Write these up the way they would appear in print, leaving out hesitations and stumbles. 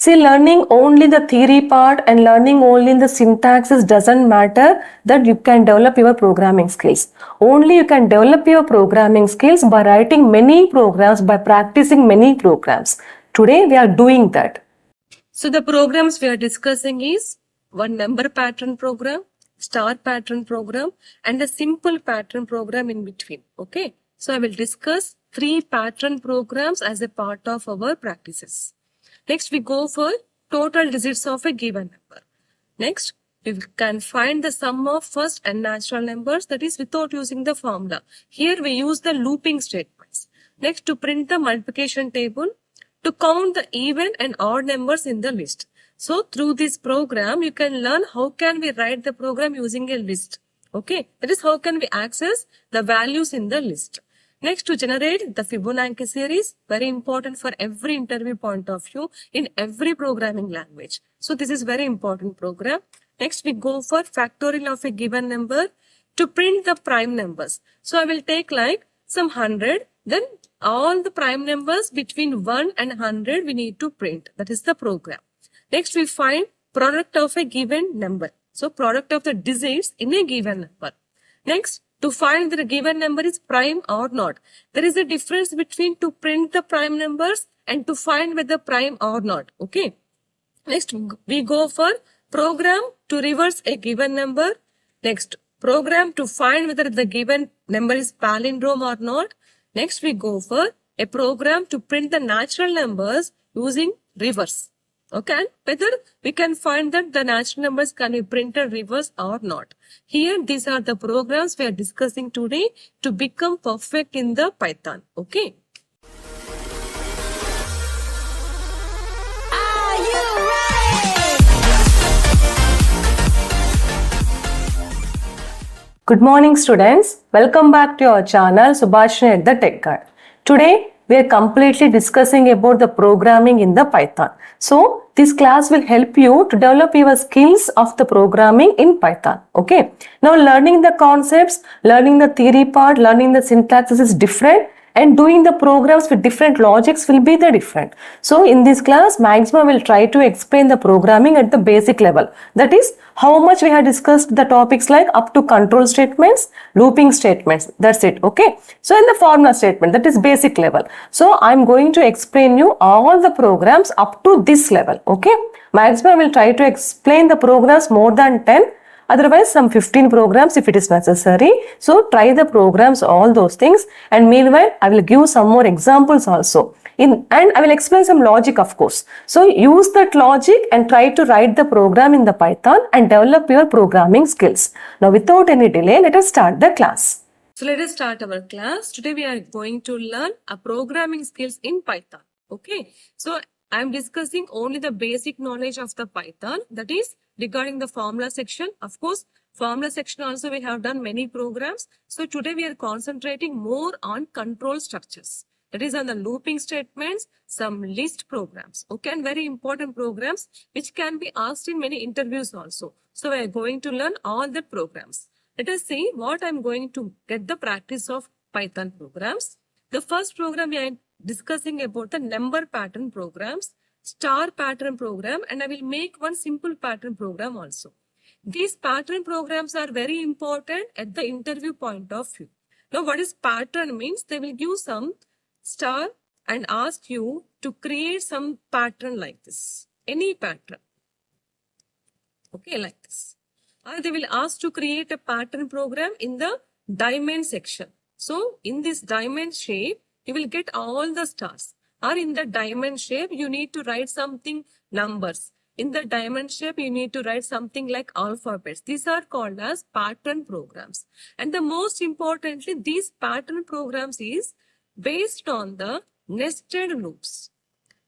See, learning only the theory part and learning only the syntaxes doesn't matter that you can develop your programming skills. Only you can develop your programming skills by writing many programs, by practicing many programs. Today we are doing that. So the programs we are discussing is one number pattern program, star pattern program, and a simple pattern program in between. Okay. So I will discuss 3 pattern programs as a part of our practices. Next, we go for total digits of a given number. Next, we can find the sum of first and natural numbers, that is without using the formula. Here we use the looping statements. Next, to print the multiplication table, to count the even and odd numbers in the list. So through this program, you can learn how can we write the program using a list. Okay, that is how can we access the values in the list. Next, to generate the Fibonacci series, very important for every interview point of view in every programming language. So this is very important program. Next, we go for factorial of a given number to print the prime numbers. So I will take like some 100, then all the prime numbers between 1 and 100 we need to print. That is the program. Next, we find product of a given number. So product of the digits in a given number. Next, to find that a given number is prime or not. There is a difference between to print the prime numbers and to find whether prime or not. Okay. Next, we go for program to reverse a given number. Next, program to find whether the given number is palindrome or not. Next, we go for a program to print the natural numbers using reverse. Okay, and whether we can find that the natural numbers can be printed reverse or not. Here, these are the programs we are discussing today to become perfect in the Python. Okay. Are you ready? Good morning, students. Welcome back to our channel, Subhashini at the Tech Guide. Today, we are completely discussing about the programming in the Python. So, this class will help you to develop your skills of the programming in Python. Okay. Now, learning the concepts, learning the theory part, learning the syntaxes is different, and doing the programs with different logics will be the different. So, in this class, maximum will try to explain the programming at the basic level. That is, how much we have discussed the topics like up to control statements, looping statements. That's it. Okay. So, in the formula statement, that is basic level. So, I'm going to explain you all the programs up to this level. Okay. Maximum will try to explain the programs more than 10. Otherwise, some 15 programs if it is necessary. So, try the programs, all those things. And meanwhile, I will give some more examples also. And I will explain some logic, of course. So, use that logic and try to write the program in the Python and develop your programming skills. Now, without any delay, let us start the class. So, let us start our class. Today, we are going to learn a programming skills in Python. Okay. So, I am discussing only the basic knowledge of the Python, that is regarding the formula section. Of course, formula section also we have done many programs. So today we are concentrating more on control structures. That is on the looping statements, some list programs. Okay, and very important programs which can be asked in many interviews also. So we are going to learn all the programs. Let us see what I am going to get the practice of Python programs. The first program we are discussing about the number pattern programs, star pattern program, and I will make one simple pattern program also. These pattern programs are very important at the interview point of view. Now, what is pattern means? They will give some star and ask you to create some pattern like this. Any pattern. Okay, like this. Or they will ask to create a pattern program in the diamond section. So, in this diamond shape, you will get all the stars. Or in the diamond shape, you need to write something numbers. In the diamond shape, you need to write something like alphabets. These are called as pattern programs. And the most importantly, these pattern programs is based on the nested loops.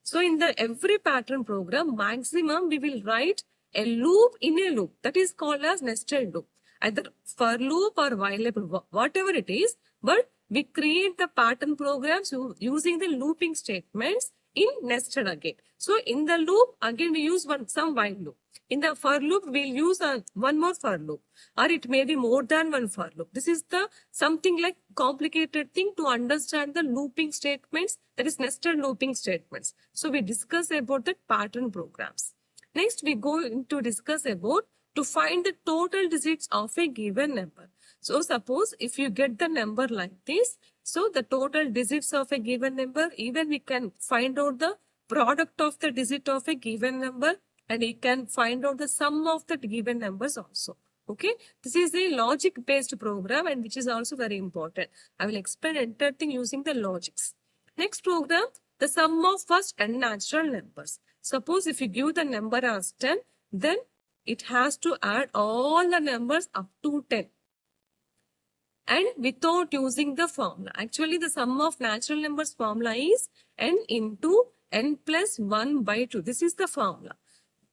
So in the every pattern program, maximum we will write a loop in a loop. That is called as nested loop. Either for loop or while loop, whatever it is, but we create the pattern programs using the looping statements in nested again. So in the loop, again we use some while loop. In the for loop, we'll use one more for loop, or it may be more than one for loop. This is the something like complicated thing to understand the looping statements, that is nested looping statements. So we discuss about the pattern programs. Next, we go into discuss about to find the total digits of a given number. So suppose if you get the number like this, so the total digits of a given number, even we can find out the product of the digit of a given number, and you can find out the sum of the given numbers also. Okay, this is a logic based program, and which is also very important. I will explain entire thing using the logics. Next program, the sum of first and natural numbers. Suppose if you give the number as 10, then it has to add all the numbers up to 10. And without using the formula. Actually, the sum of natural numbers formula is n into n plus 1 by 2. This is the formula.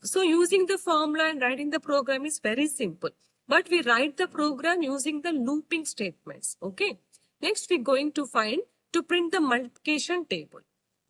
So using the formula and writing the program is very simple. But we write the program using the looping statements. Okay. Next, we're going to print the multiplication table.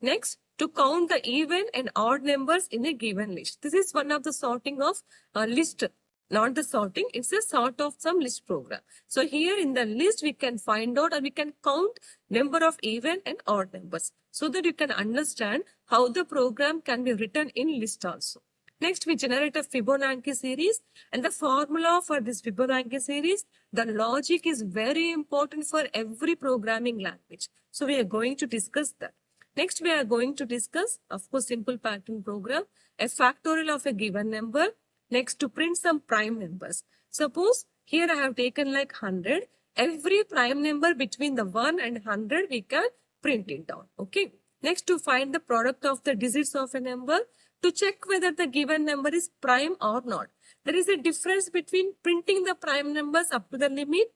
Next, to count the even and odd numbers in a given list. This is one of the sorting of list. Not the sorting, it's a sort of some list program. So here in the list, we can find out or we can count number of even and odd numbers so that you can understand how the program can be written in list also. Next, we generate a Fibonacci series, and the formula for this Fibonacci series, the logic is very important for every programming language. So we are going to discuss that. Next, we are going to discuss, of course, simple pattern program, a factorial of a given number. Next, to print some prime numbers. Suppose here I have taken like 100. Every prime number between the 1 and 100, we can print it down. Okay. Next, to find the product of the digits of a number, to check whether the given number is prime or not. There is a difference between printing the prime numbers up to the limit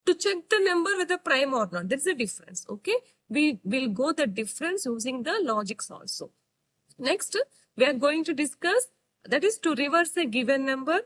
to check the number whether prime or not. There is a difference. Okay. We will go the difference using the logics also. Next, we are going to discuss, that is to reverse a given number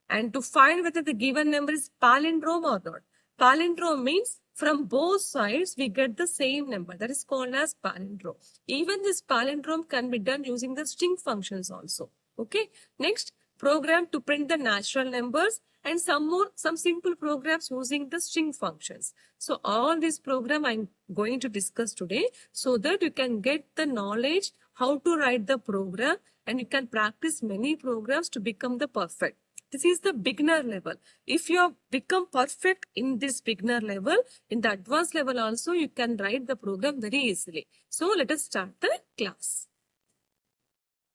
and to find whether the given number is palindrome or not. Palindrome means from both sides we get the same number. That is called as palindrome. Even this palindrome can be done using the string functions also. Okay. Next, program to print the natural numbers and some simple programs using the string functions. So all this program I'm going to discuss today so that you can get the knowledge how to write the program, and you can practice many programs to become the perfect. This is the beginner level. If you have become perfect in this beginner level, in the advanced level also, you can write the program very easily. So let us start the class.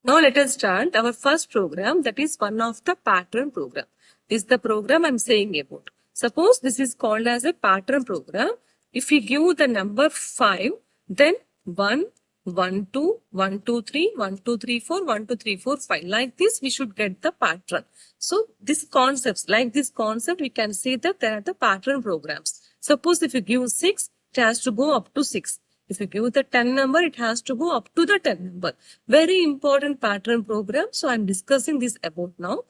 Now let us start our first program, that is one of the pattern program. This is the program I'm saying about. Suppose this is called as a pattern program. If we give the number 5, then 1, 1, 2, 1, 2, 3, 1, 2, 3, 4, 1, 2, 3, 4, 5. Like this, we should get the pattern. So these concepts, like this concept, we can say that there are the pattern programs. Suppose if you give 6, it has to go up to 6. If you give the 10 number, it has to go up to the 10 number. Very important pattern program. So I'm discussing this about now.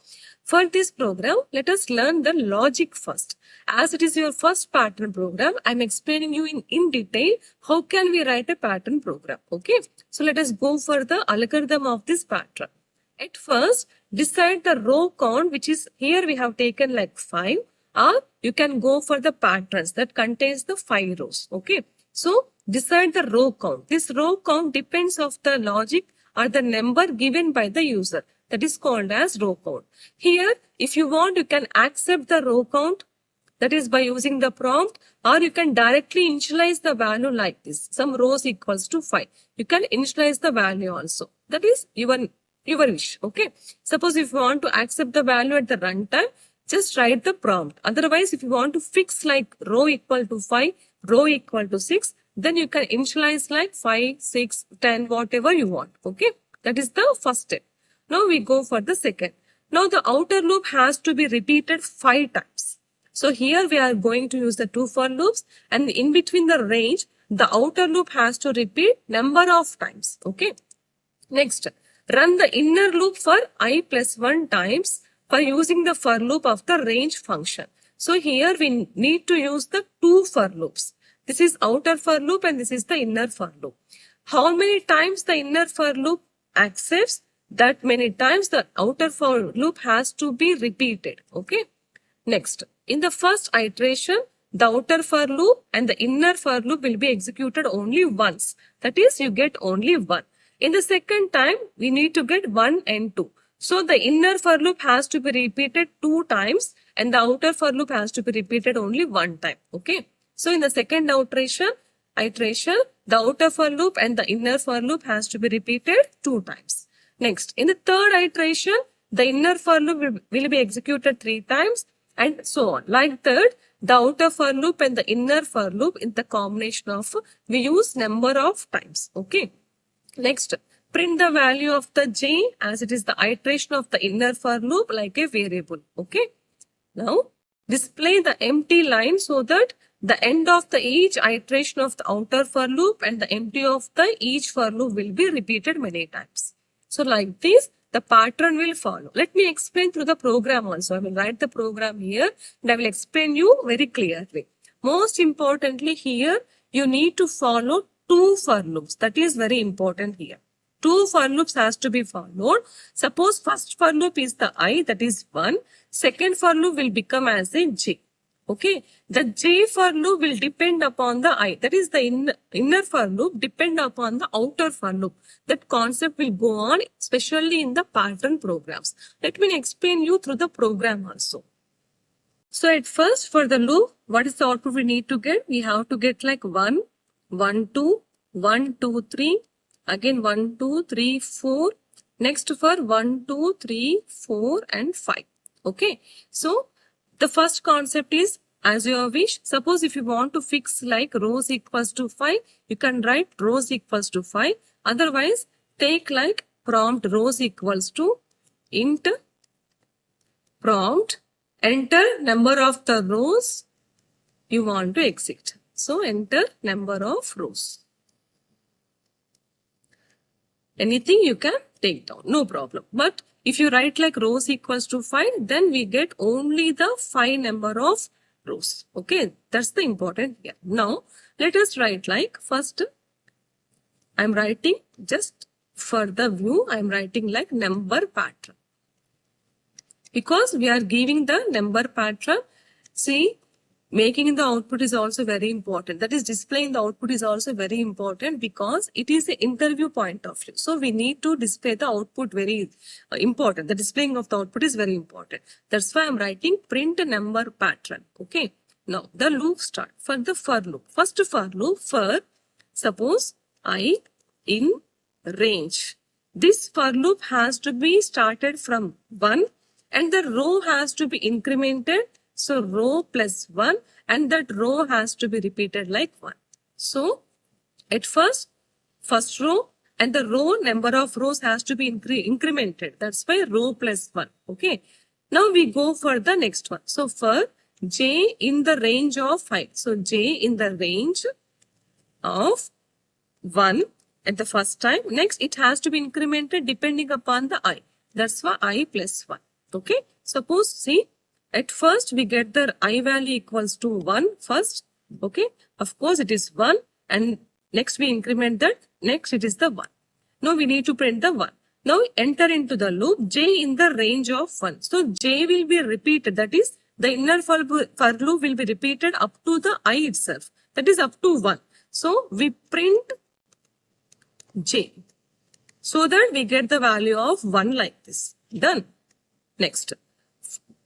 For this program, let us learn the logic first. As it is your first pattern program, I'm explaining you in detail how can we write a pattern program. Okay. So let us go for the algorithm of this pattern. At first, decide the row count, which is here we have taken like 5, or you can go for the patterns that contains the 5 rows. Okay. So decide the row count. This row count depends of the logic or the number given by the user. That is called as row count. Here, if you want, you can accept the row count, that is by using the prompt, or you can directly initialize the value like this. Some rows equals to 5. You can initialize the value also. That is your wish. Okay. Suppose if you want to accept the value at the runtime, just write the prompt. Otherwise, if you want to fix like row equal to 5, row equal to 6, then you can initialize like 5, 6, 10, whatever you want. Okay. That is the first step. Now we go for the second. Now the outer loop has to be repeated 5 times. So here we are going to use the 2 for loops, and in between the range, the outer loop has to repeat number of times. Okay. Next, run the inner loop for I plus 1 times for using the for loop of the range function. So here we need to use the 2 for loops. This is outer for loop and this is the inner for loop. how many times the inner for loop accepts, that many times the outer for loop has to be repeated. Okay. Next, in the first iteration, the outer for loop and the inner for loop will be executed only once. That is, you get only one. In the second time, we need to get 1 and 2. So the inner for loop has to be repeated 2 times and the outer for loop has to be repeated only 1 time. Okay. So in the second iteration, the outer for loop and the inner for loop has to be repeated 2 times. Next, in the third iteration, the inner for loop will be executed 3 times and so on. Like that, the outer for loop and the inner for loop in the combination of, we use number of times. Okay. Next, print the value of the j as it is the iteration of the inner for loop like a variable. Okay. Now, display the empty line so that the end of the each iteration of the outer for loop and the empty of the each for loop will be repeated many times. So like this, the pattern will follow. Let me explain through the program also. I will write the program here and I will explain you very clearly. Most importantly here, you need to follow 2 for loops. That is very important here. 2 for loops has to be followed. Suppose first for loop is the I, that is 1. Second for loop will become as a j. Okay. The j for loop will depend upon the I. That is the inner for loop depend upon the outer for loop. That concept will go on especially in the pattern programs. Let me explain you through the program also. So at first for the loop, what is the output we need to get? We have to get like 1, 1, 2, 1, 2, 3. Again 1, 2, 3, 4. Next for 1, 2, 3, 4 and 5. Okay. So the first concept is as your wish. Suppose if you want to fix like rows equals to 5, you can write rows equals to 5. Otherwise, take like prompt rows equals to int prompt, enter number of the rows you want to exit. So enter number of rows. Anything you can take down, no problem. But if you write like rows equals to 5, then we get only the 5 number of rows. Okay, that's the important here. Now, let us write like first, I'm writing just for the view, I'm writing like number pattern. Because we are giving the number pattern, see, making the output is also very important. That is, displaying the output is also very important because it is the interview point of view. So we need to display the output very important. The displaying of the output is very important. That's why I'm writing print number pattern. Okay. Now the loop start for the for loop. First for loop for suppose I in range. This for loop has to be started from 1 and the row has to be incremented. So row plus 1 and that row has to be repeated like 1. So at first row and the row number of rows has to be incremented. That's why row plus 1. Okay. Now we go for the next one. So for j in the range of 5. So j in the range of 1 at the first time. Next it has to be incremented depending upon the I. That's why I plus 1. Okay. Suppose see. At first, we get the I value equals to 1 first. Okay. Of course, it is 1. And next we increment that. Next, it is the 1. Now, we need to print the 1. Now, enter into the loop j in the range of 1. So, j will be repeated. That is, the inner for loop will be repeated up to the I itself. That is up to 1. So, we print j. So that we get the value of 1 like this. Done. Next.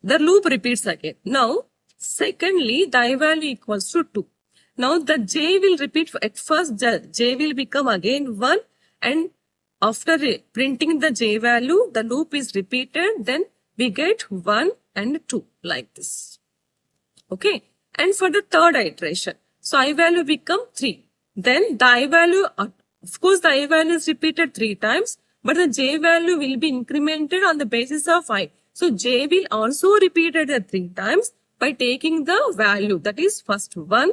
The loop repeats again. Now, secondly, the I value equals to 2. Now, the j will repeat. At first, j will become again 1. And after printing the j value, the loop is repeated. Then we get 1 and 2 like this. Okay. And for the third iteration, so I value become 3. Then the I value, of course, the I value is repeated 3 times. But the j value will be incremented on the basis of I. So, j will also repeat it 3 times by taking the value. That is first 1,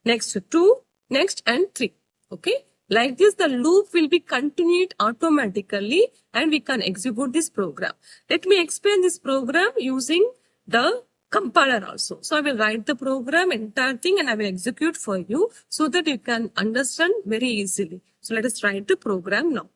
next 2, next and 3. Okay. Like this, the loop will be continued automatically and we can execute this program. Let me explain this program using the compiler also. So, I will write the program, entire thing and I will execute for you so that you can understand very easily. So let us write the program now.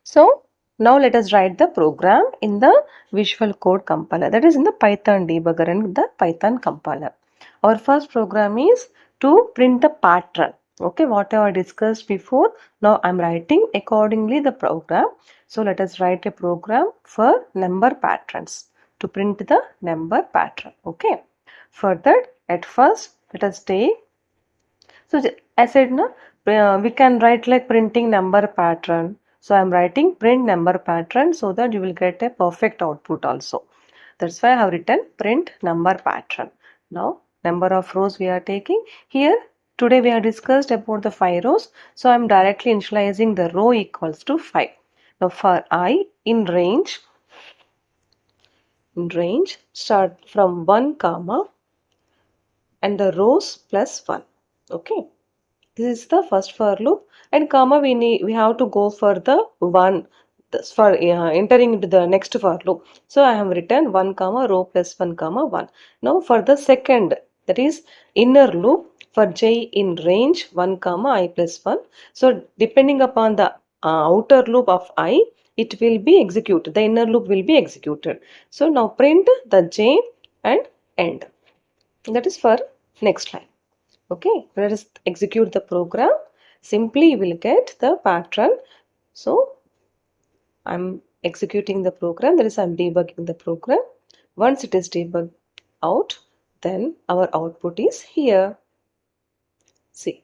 So now let us write the program in the Visual Code Compiler, that is in the Python debugger and the Python compiler. Our first program is to print the pattern. Okay, whatever I discussed before, now I am writing accordingly the program. So let us write a program for number patterns to print the number pattern. Okay, for that at first let us take, so I said no, we can write like printing number pattern. So I am writing print number pattern so that you will get a perfect output also. That's why I have written print number pattern. Now number of rows we are taking here. Today we have discussed about the 5 rows. So I am directly initializing the row equals to 5. Now for I in range start from 1 comma and the rows plus 1. Okay. This is the first for loop, and comma we have to go for the 1 for entering into the next for loop. So I have written 1 comma row plus 1 comma 1. Now for the second, that is inner loop for j in range 1 comma I plus 1. So depending upon the outer loop of I, it will be executed. The inner loop will be executed. So now print the j and end. That is for next line. Okay, let us execute the program. Simply you will get the pattern. So I'm executing the program, that is I'm debugging the program. Once it is debugged out, then our output is here. See.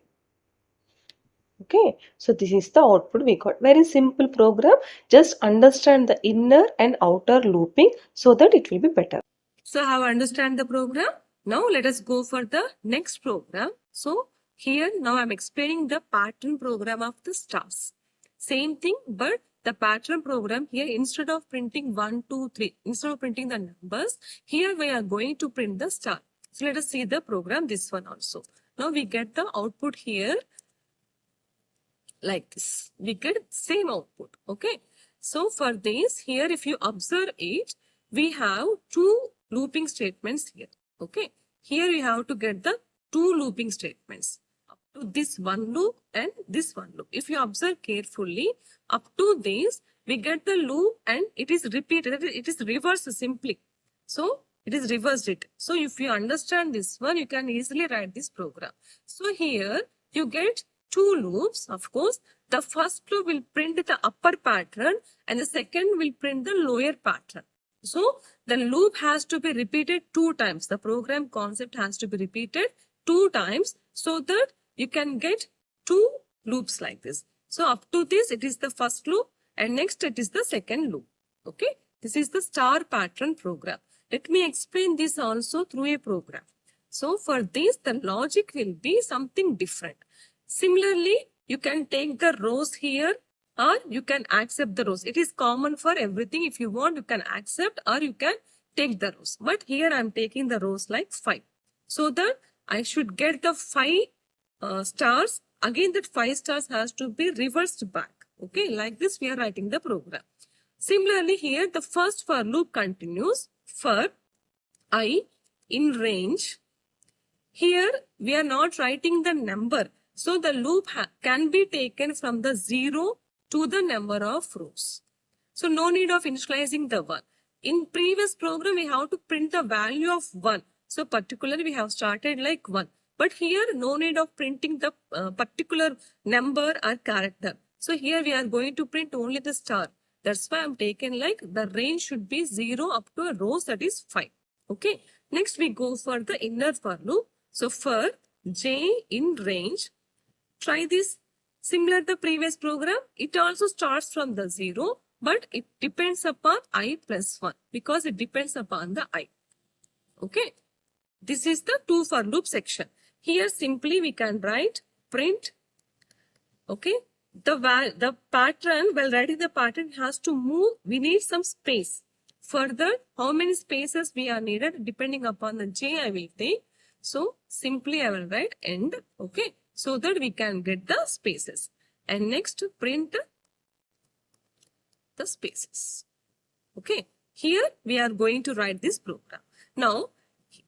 Okay, so this is the output we got. Very simple program. Just understand the inner and outer looping so that it will be better. So how understand the program? Now let us go for the next program. So here now I'm explaining the pattern program of the stars. Same thing, but the pattern program here, instead of printing 1, 2, 3, instead of printing the numbers, here we are going to print the star. So let us see the program, this one also. Now we get the output here like this. We get same output. Okay. So for this here, if you observe it, we have two looping statements here. Okay. Here we have to get the two looping statements up to this one loop and this one loop. If you observe carefully, up to this, we get the loop and it is repeated. It is reversed simply. So it is reversed it. So if you understand this one, you can easily write this program. So here you get two loops. Of course, the first loop will print the upper pattern and the second will print the lower pattern. So the loop has to be repeated 2 times. The program concept has to be repeated 2 times so that you can get 2 loops like this. So up to this, it is the first loop and next it is the second loop. Okay. This is the star pattern program. Let me explain this also through a program. So for this, the logic will be something different. Similarly, you can take the rows here or you can accept the rows. It is common for everything. If you want, you can accept or you can take the rows. But here I am taking the rows like 5. So that I should get the 5 stars. Again, that 5 stars has to be reversed back. Okay, like this we are writing the program. Similarly, here the first for loop continues for I in range. Here we are not writing the number. So the loop can be taken from the 0 to the number of rows. So no need of initializing the 1. In previous program, we have to print the value of 1. So particularly we have started like 1. But here no need of printing the particular number or character. So here we are going to print only the star. That's why I'm taken like the range should be 0 up to a row, that is 5. Okay. Next we go for the inner for loop. So for j in range, try this. Similar to the previous program, it also starts from the 0, but it depends upon I plus 1 because it depends upon the I. Okay. This is the 2 for loop section. Here simply we can write print. Okay. The pattern, while writing the pattern has to move, we need some space. Further, how many spaces we are needed depending upon the j I will take. So simply I will write end. Okay. So that we can get the spaces. And next print the spaces. Okay. Here we are going to write this program. Now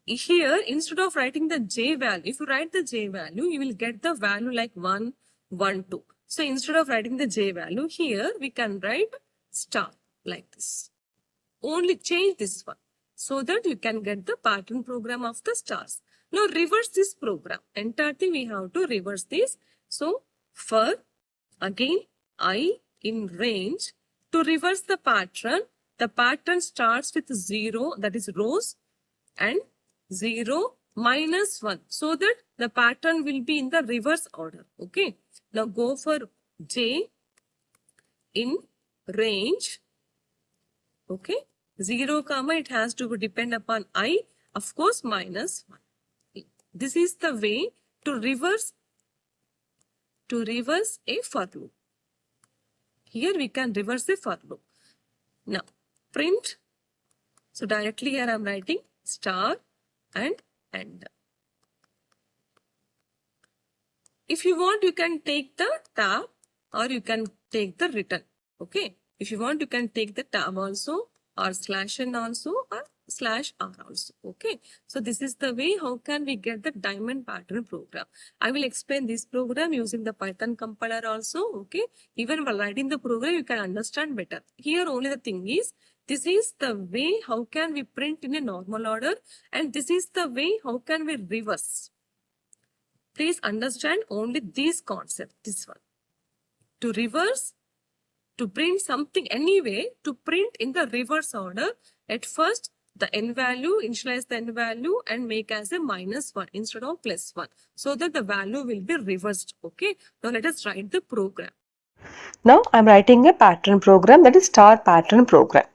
here instead of writing the j value, if you write the j value, you will get the value like 1, 1, 2. So instead of writing the J value here, we can write star like this. Only change this one so that you can get the pattern program of the stars. Now reverse this program. Entire thing we have to reverse this. So for again I in range, to reverse the pattern starts with 0, that is rows, and 0 minus 1, so that the pattern will be in the reverse order. Okay. Now go for J in range. Okay. 0 comma, it has to depend upon I, of course, minus 1. This is the way to reverse a for loop. Here we can reverse the for loop. Now print. So directly here I am writing star and end. If you want, you can take the tab or you can take the return. Okay. If you want, you can take the tab also, or slash n also, or slash r also. Okay. So this is the way how can we get the diamond pattern program. I will explain this program using the Python compiler also. Okay. Even while writing the program, you can understand better. Here only the thing is, this is the way how can we print in a normal order, and this is the way how can we reverse. Please understand only this concept, this one. To reverse, to print something anyway, to print in the reverse order, at first the n value, initialize the n value and make as a -1 instead of +1, so that the value will be reversed. Okay. Now let us write the program. Now I am writing a pattern program, that is star pattern program.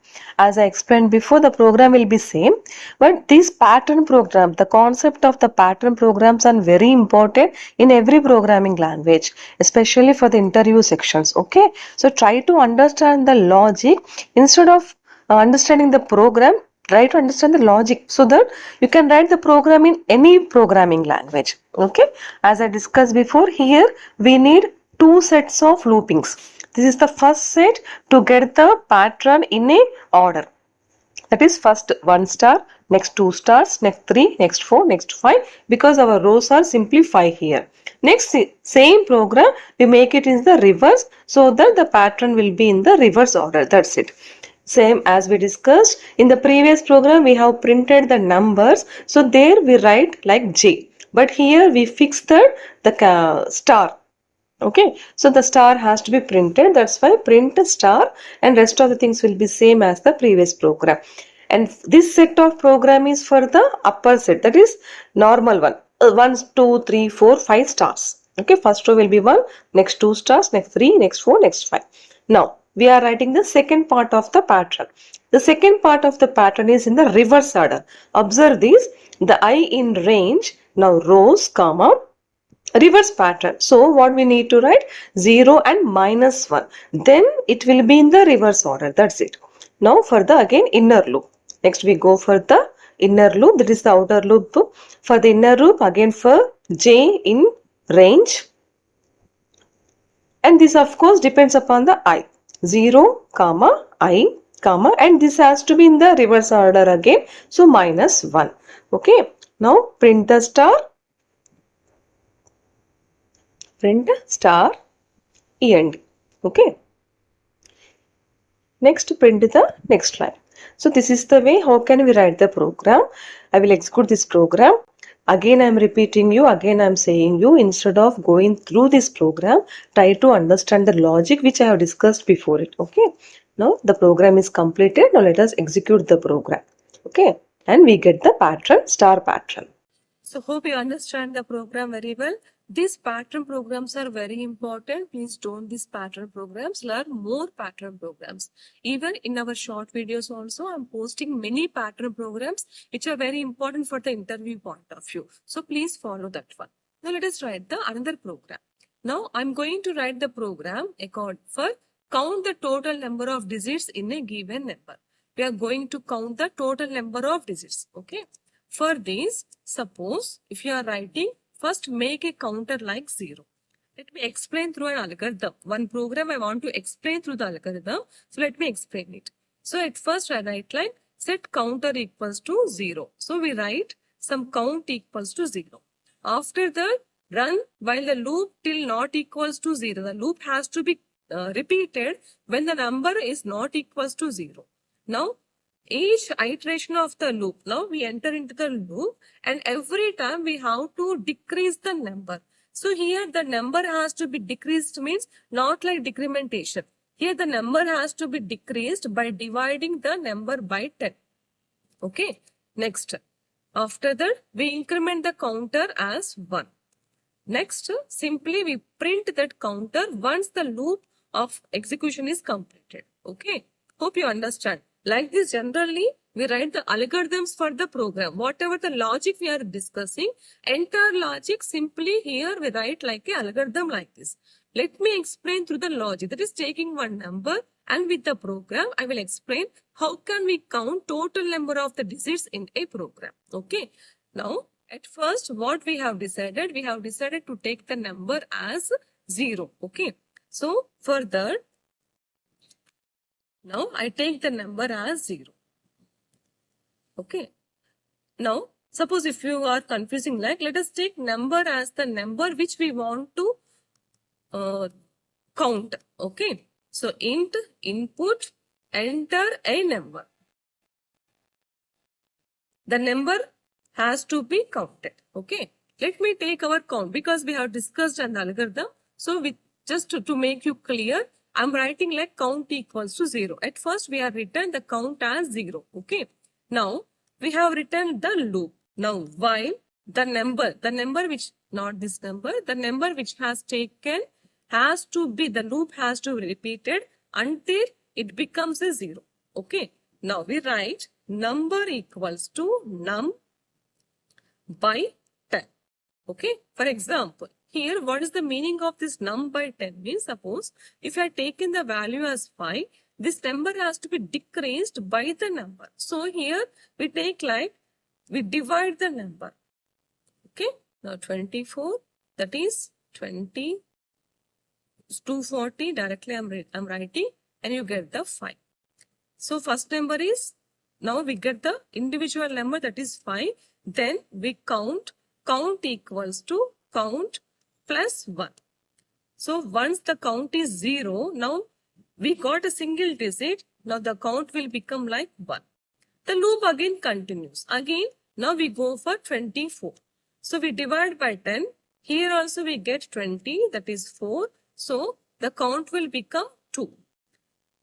As I explained before, the program will be same, but this pattern program, the concept of the pattern programs are very important in every programming language, especially for the interview sections. Okay, so try to understand the logic instead of understanding the program. Try to understand the logic so that you can write the program in any programming language. Okay, as I discussed before, here we need 2 sets of loopings. This is the first set to get the pattern in a order. That is first 1 star, next 2 stars, next 3, next 4, next 5, because our rows are simply 5 here. Next same program, we make it in the reverse so that the pattern will be in the reverse order. That's it. Same as we discussed in the previous program, we have printed the numbers. So there we write like J, but here we fix the star. Okay, so the star has to be printed. That's why print star, and rest of the things will be same as the previous program. And this set of program is for the upper set, that is normal one. 1, 2, 3, 4, 5 stars. Okay, first row will be 1, next 2 stars, next 3, next 4, next 5. Now we are writing the second part of the pattern. The second part of the pattern is in the reverse order. Observe this, the I in range, now rows, comma, reverse pattern. So what we need to write, 0 and -1. Then it will be in the reverse order. That's it. Now for the again inner loop. Next we go for the inner loop. That is the outer loop. For the inner loop, again for J in range. And this of course depends upon the I. 0, comma, I, comma, and this has to be in the reverse order again. So -1. Okay. Now print the star. Print star end. Okay. Next print the next line. So this is the way how can we write the program. I will execute this program. Again I am repeating you, again I am saying you, instead of going through this program, try to understand the logic which I have discussed before it. Okay. Now the program is completed. Now let us execute the program. Okay. And we get the pattern, star pattern. So hope you understand the program very well. These pattern programs are very important. Please don't these pattern programs. Learn more pattern programs. Even in our short videos also, I'm posting many pattern programs which are very important for the interview point of view. So please follow that one. Now let us write the another program. Now I'm going to write the program for count the total number of digits in a given number. We are going to count the total number of digits. Okay. For this, suppose if you are writing, first make a counter like 0. Let me explain through an algorithm. One program I want to explain through the algorithm. So let me explain it. So at first I write like set counter equals to 0. So we write some count equals to 0. After that, run while the loop till not equals to 0. The loop has to be repeated when the number is not equals to 0. Now, each iteration of the loop, now we enter into the loop and every time we have to decrease the number. So here the number has to be decreased means not like decrementation. Here the number has to be decreased by dividing the number by 10. Okay. Next. After that, we increment the counter as 1. Next, simply we print that counter once the loop of execution is completed. Okay. Hope you understand. Like this, generally, we write the algorithms for the program. Whatever the logic we are discussing, entire logic simply here we write like a algorithm like this. Let me explain through the logic. That is taking one number and with the program, I will explain how can we count total number of the digits in a program. Okay. Now, at first, what we have decided to take the number as 0. Okay. So, for that, now I take the number as 0. Okay. Now, suppose if you are confusing, like let us take number as the number which we want to count. Okay. So, int input enter a number. The number has to be counted. Okay. Let me take our count because we have discussed an algorithm. So, just to make you clear, I'm writing like count equals to 0. At first, we have written the count as 0. Okay. Now, we have written the loop. Now, while the number which, not this number, the number which has taken has to be, the loop has to be repeated until it becomes a 0. Okay. Now, we write number equals to num by 10. Okay. For example, here, what is the meaning of this num by 10 means? Suppose if I taken the value as 5, this number has to be decreased by the number. So here we take like, we divide the number. Okay. Now 24, that is 20, 240 directly I'm writing and you get the 5. So first number is, now we get the individual number that is 5. Then we count equals to count plus 1. So once the count is 0, now we got a single digit. Now the count will become like 1. The loop again continues. Again, now we go for 24. So we divide by 10. Here also we get 20, that is 4. So the count will become 2.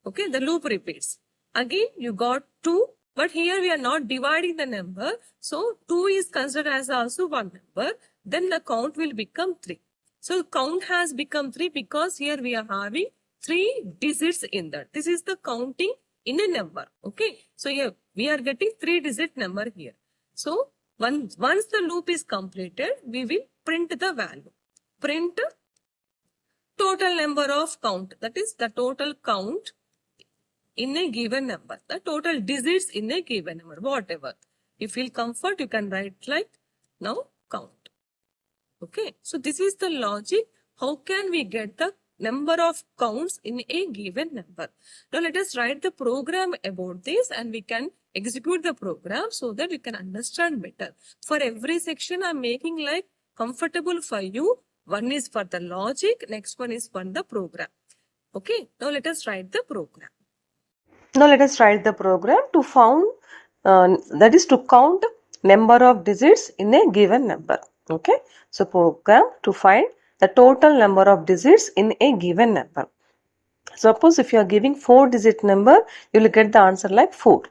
Okay, the loop repeats. Again, you got 2. But here we are not dividing the number. So 2 is considered as also one number. Then the count will become 3. So count has become 3 because here we are having 3 digits in that. This is the counting in a number. Okay. So here we are getting 3-digit number here. So once the loop is completed, we will print the value. Print total number of count. That is the total count in a given number, the total digits in a given number, whatever. If you feel comfort, you can write like now count. Okay, so this is the logic. How can we get the number of counts in a given number? Now let us write the program about this and we can execute the program so that you can understand better. For every section, I'm making like comfortable for you. One is for the logic, next one is for the program. Okay, now let us write the program. Now let us write the program to found, that is to count number of digits in a given number. Okay. So program to find the total number of digits in a given number. Suppose if you are giving 4-digit number, you will get the answer like 4.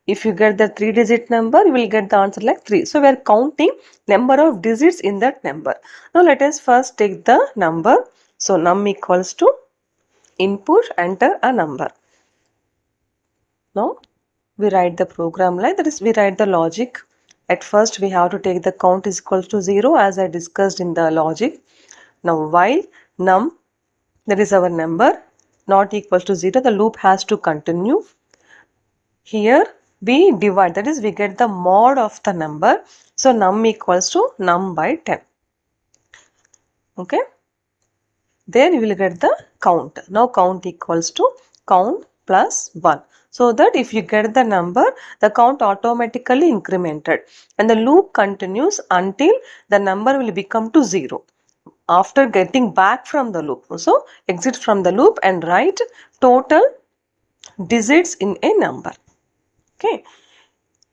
If you get the 3-digit number, you will get the answer like 3. So we are counting number of digits in that number. Now let us first take the number. So num equals to input, enter a number. Now we write the program like that, is we write the logic. At first we have to take the count is equal to 0 as I discussed in the logic. Now while num, that is our number, not equal to 0, the loop has to continue. Here we divide, that is we get the mod of the number. So num equals to num by 10. Okay. Then you will get the count. Now count equals to count plus 1. So that if you get the number, the count automatically incremented and the loop continues until the number will become to 0. after getting back from the loop. So exit from the loop and write total digits in a number. Okay.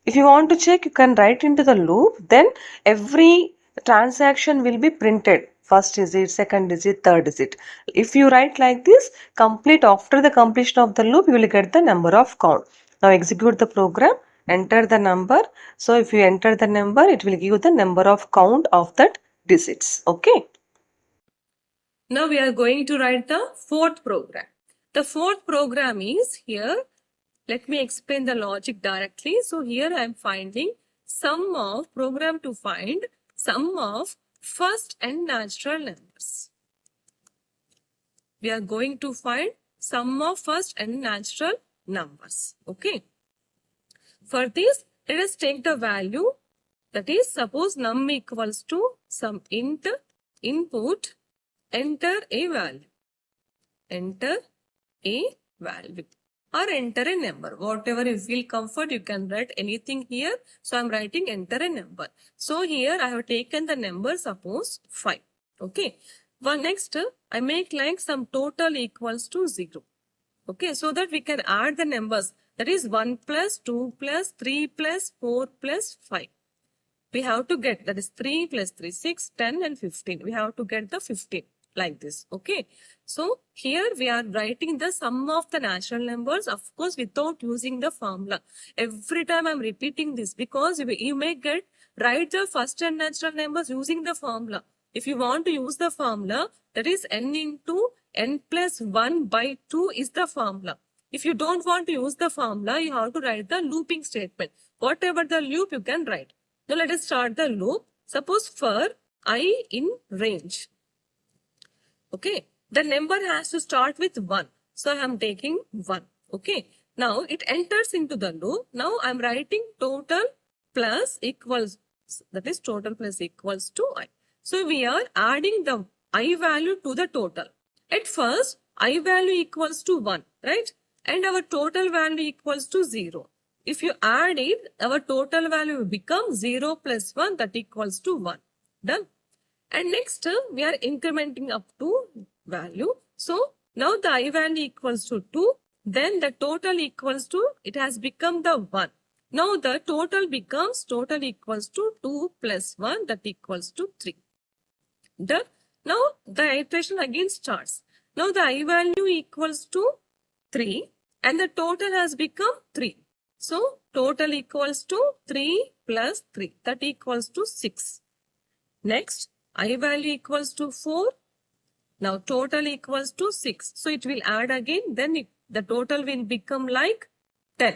If you want to check, you can write into the loop, then every transaction will be printed. First digit, second digit, third digit. If you write like this, complete after the completion of the loop, you will get the number of count. Now execute the program, enter the number. So if you enter the number, it will give you the number of count of that digits. Okay. Now we are going to write the fourth program. The fourth program is here. Let me explain the logic directly. So here I am finding sum of program to find sum of first and natural numbers. We are going to find sum of first and natural numbers. Okay. For this, let us take the value, that is, suppose num equals to some int input, enter a value. Enter a value. Or enter a number. Whatever you feel comfort, you can write anything here. So I am writing enter a number. So here I have taken the number, suppose 5. Okay. Well, next I make like some total equals to 0. Okay. So that we can add the numbers. That is 1 plus 2 plus 3 plus 4 plus 5. We have to get, that is 3 plus 3, 6, 10 and 15. We have to get the 15 like this. Okay. So here we are writing the sum of the natural numbers, of course, without using the formula. Every time I'm repeating this because you may get write the first and natural numbers using the formula. If you want to use the formula, that is n into n plus 1 by 2 is the formula. If you don't want to use the formula, you have to write the looping statement. Whatever the loop you can write. Now let us start the loop. Suppose for I in range. Okay. The number has to start with 1. So I am taking 1. Okay. Now it enters into the loop. Now I am writing total plus equals, that is total plus equals to I. So we are adding the I value to the total. At first, I value equals to 1, right? And our total value equals to 0. If you add it, our total value will become 0 plus 1, that equals to 1. Done. And next, we are incrementing up to value. So now the I value equals to 2. Then the total equals to, it has become the 1. Now the total becomes total equals to 2 plus 1, that equals to 3. Done. Now the iteration again starts. Now the I value equals to 3 and the total has become 3. So total equals to 3 plus 3, that equals to 6. Next, I value equals to 4. Now total equals to 6. So it will add again, then the total will become like 10.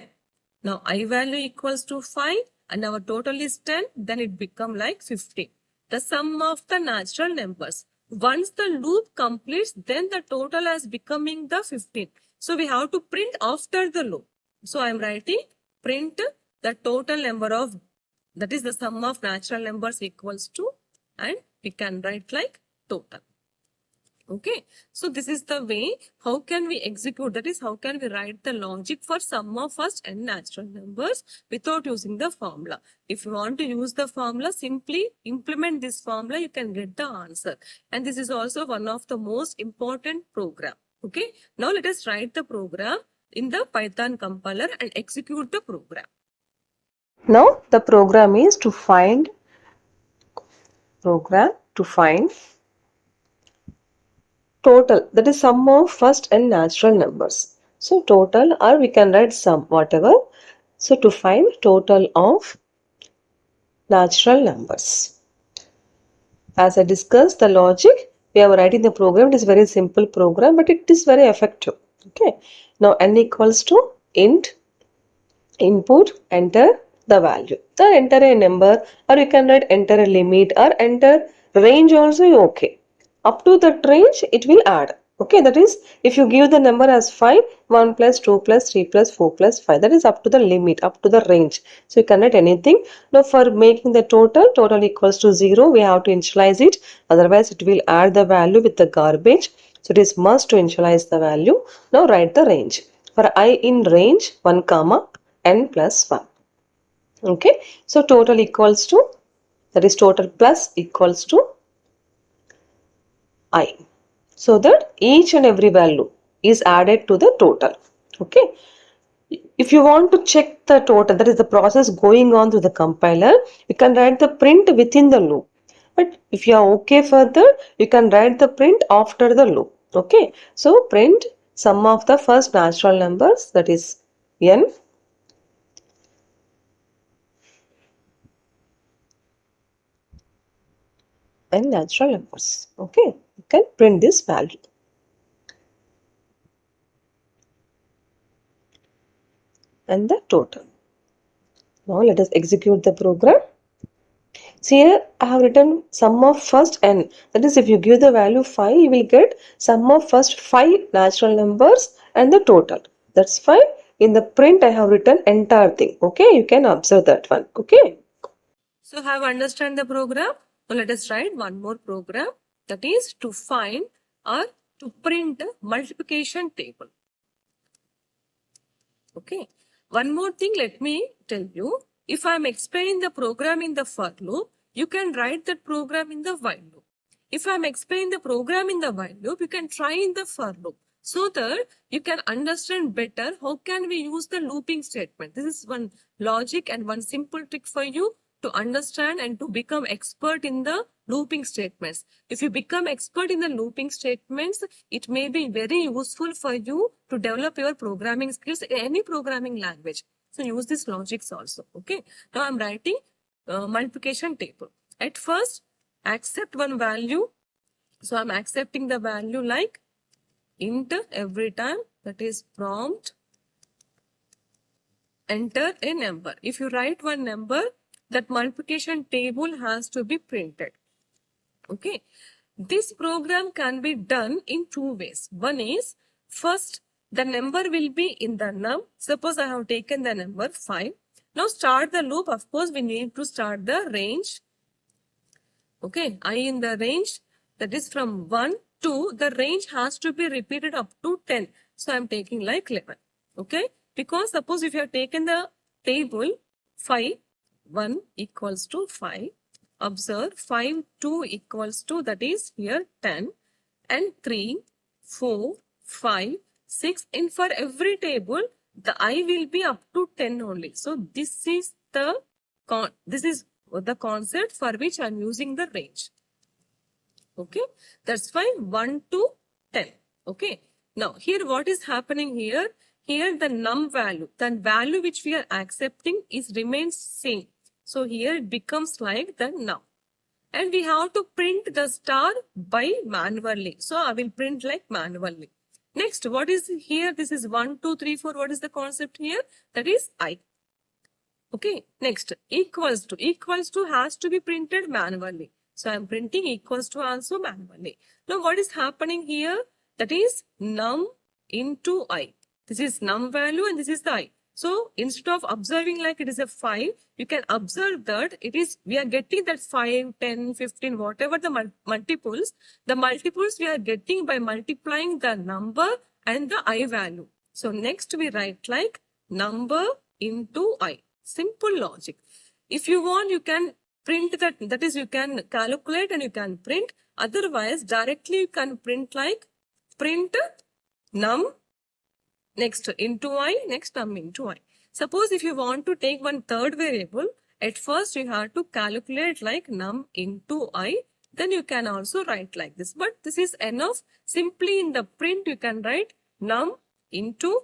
Now I value equals to 5 and our total is 10, then it become like 15. The sum of the natural numbers. Once the loop completes, then the total is becoming the 15. So we have to print after the loop. So I am writing print the total number of, that is the sum of natural numbers equals to, and we can write like total. Okay. So this is the way how can we execute, that is how can we write the logic for sum of first and natural numbers without using the formula. If you want to use the formula, simply implement this formula, you can get the answer. And this is also one of the most important program. Okay. Now let us write the program in the Python compiler and execute the program. Now the program is to find total, that is sum of first and natural numbers. So total, or we can write sum, whatever. So to find total of natural numbers. As I discussed the logic, we are writing the program. It is very simple program, but it is very effective. Okay. Now n equals to int input, enter the value. Then enter a number, or you can write enter a limit, or enter range also okay. Up to that range, it will add. Okay, that is, if you give the number as 5, 1 plus 2 plus 3 plus 4 plus 5, that is up to the limit, up to the range. So you can write anything. Now for making the total equals to 0, we have to initialize it. Otherwise, it will add the value with the garbage. So it is must to initialize the value. Now write the range. For I in range, 1 comma n plus 1. Okay, so total equals to, that is total plus equals to I, so that each and every value is added to the total. Okay. If you want to check the total, that is the process going on through the compiler, you can write the print within the loop. But if you are okay further, you can write the print after the loop. Okay. So print sum of the first natural numbers, that is n, and natural numbers. Okay. You can print this value. And the total. Now let us execute the program. So here I have written sum of first n. That is, if you give the value 5, you will get sum of first 5 natural numbers and the total. That's fine. In the print I have written entire thing. Okay, you can observe that one. Okay. So have understand the program. Now let us write one more program, that is to find or to print multiplication table. Okay. One more thing, let me tell you. If I am explaining the program in the for loop, you can write that program in the while loop. If I am explaining the program in the while loop, you can try in the for loop, so that you can understand better how can we use the looping statement. This is one logic and one simple trick for you to understand and to become expert in the looping statements. If you become expert in the looping statements, it may be very useful for you to develop your programming skills in any programming language. So use these logics also. Okay. Now I'm writing multiplication table. At first, accept one value. So I'm accepting the value like int every time, that is prompt enter a number. If you write one number, that multiplication table has to be printed. Okay. This program can be done in two ways. One is, first, the number will be in the num. Suppose I have taken the number 5. Now start the loop. Of course, we need to start the range. Okay. I in the range, that is from 1 to, the range has to be repeated up to 10. So I'm taking like 11. Okay. Because suppose if you have taken the table 5, 1 equals to 5. Observe 5, 2 equals to, that is here 10, and 3, 4, 5, 6. And for every table, the I will be up to 10 only. So this is the concept for which I am using the range. Okay, that's why 1 to 10. Okay, now here what is happening here? Here the num value, the value which we are accepting remains same. So here it becomes like the num. And we have to print the star by manually. So I will print like manually. Next, what is here? This is 1, 2, 3, 4. What is the concept here? That is I. Okay. Next, equals to has to be printed manually. So I am printing equals to also manually. Now what is happening here? That is num into I. This is num value and this is the I. So instead of observing like it is a 5, you can observe that we are getting that 5, 10, 15, whatever the multiples. The multiples we are getting by multiplying the number and the I value. So next we write like number into I. Simple logic. If you want, you can print that is you can calculate and you can print. Otherwise, directly you can print like print num next into I, next num into I. Suppose if you want to take one third variable, at first you have to calculate like num into I, then you can also write like this. But this is enough. Simply in the print you can write num into,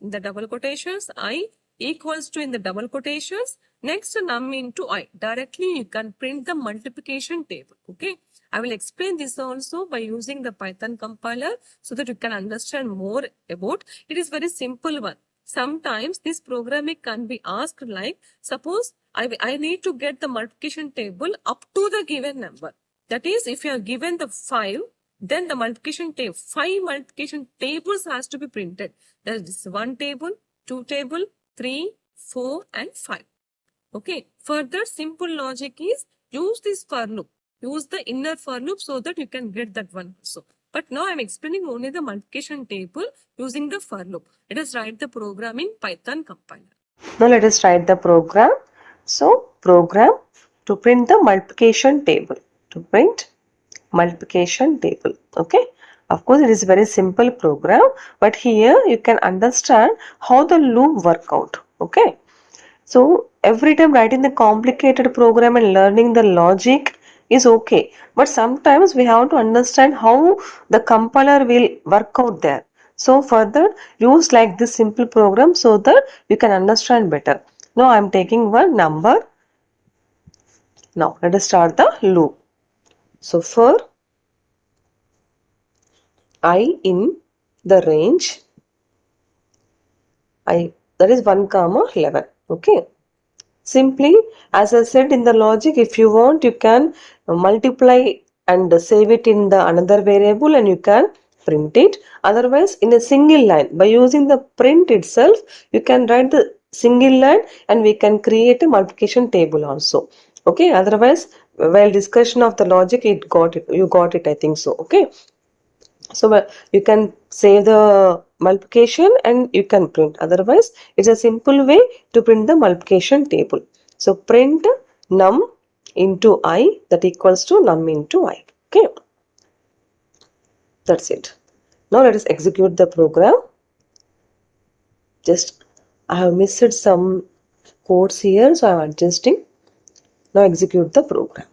in the double quotations, I equals to in the double quotations, next num into I. Directly you can print the multiplication table. Okay. I will explain this also by using the Python compiler so that you can understand more about. It is very simple one. Sometimes this programming can be asked like, suppose I need to get the multiplication table up to the given number. That is, if you are given the 5, then the multiplication table, 5 multiplication tables has to be printed. That is 1 table, 2 table, 3, 4 and 5. Okay. Further simple logic is use this for loop. Use the inner for loop so that you can get that one also. But now I am explaining only the multiplication table using the for loop. Let us write the program in Python compiler. Now let us write the program. So program to print the multiplication table. To print multiplication table. Okay, of course it is very simple program, but here you can understand how the loop work out. Okay, so every time writing the complicated program and learning the logic is okay, but sometimes we have to understand how the compiler will work out there. So further use like this simple program so that you can understand better. Now I am taking one number. Now let us start the loop. So for I in the range I, that is 1 comma 11. Okay, simply as I said in the logic, if you want you can multiply and save it in the another variable and you can print it. Otherwise in a single line, by using the print itself, you can write the single line and we can create a multiplication table also. Okay, otherwise while discussion of the logic you got it, I think so. Okay, so you can save the multiplication and you can print. Otherwise it's a simple way to print the multiplication table. So print num into I, that equals to num into I. Okay, that's it. Now let us execute the program. Just I have missed some codes here, so I am adjusting. Now execute the program.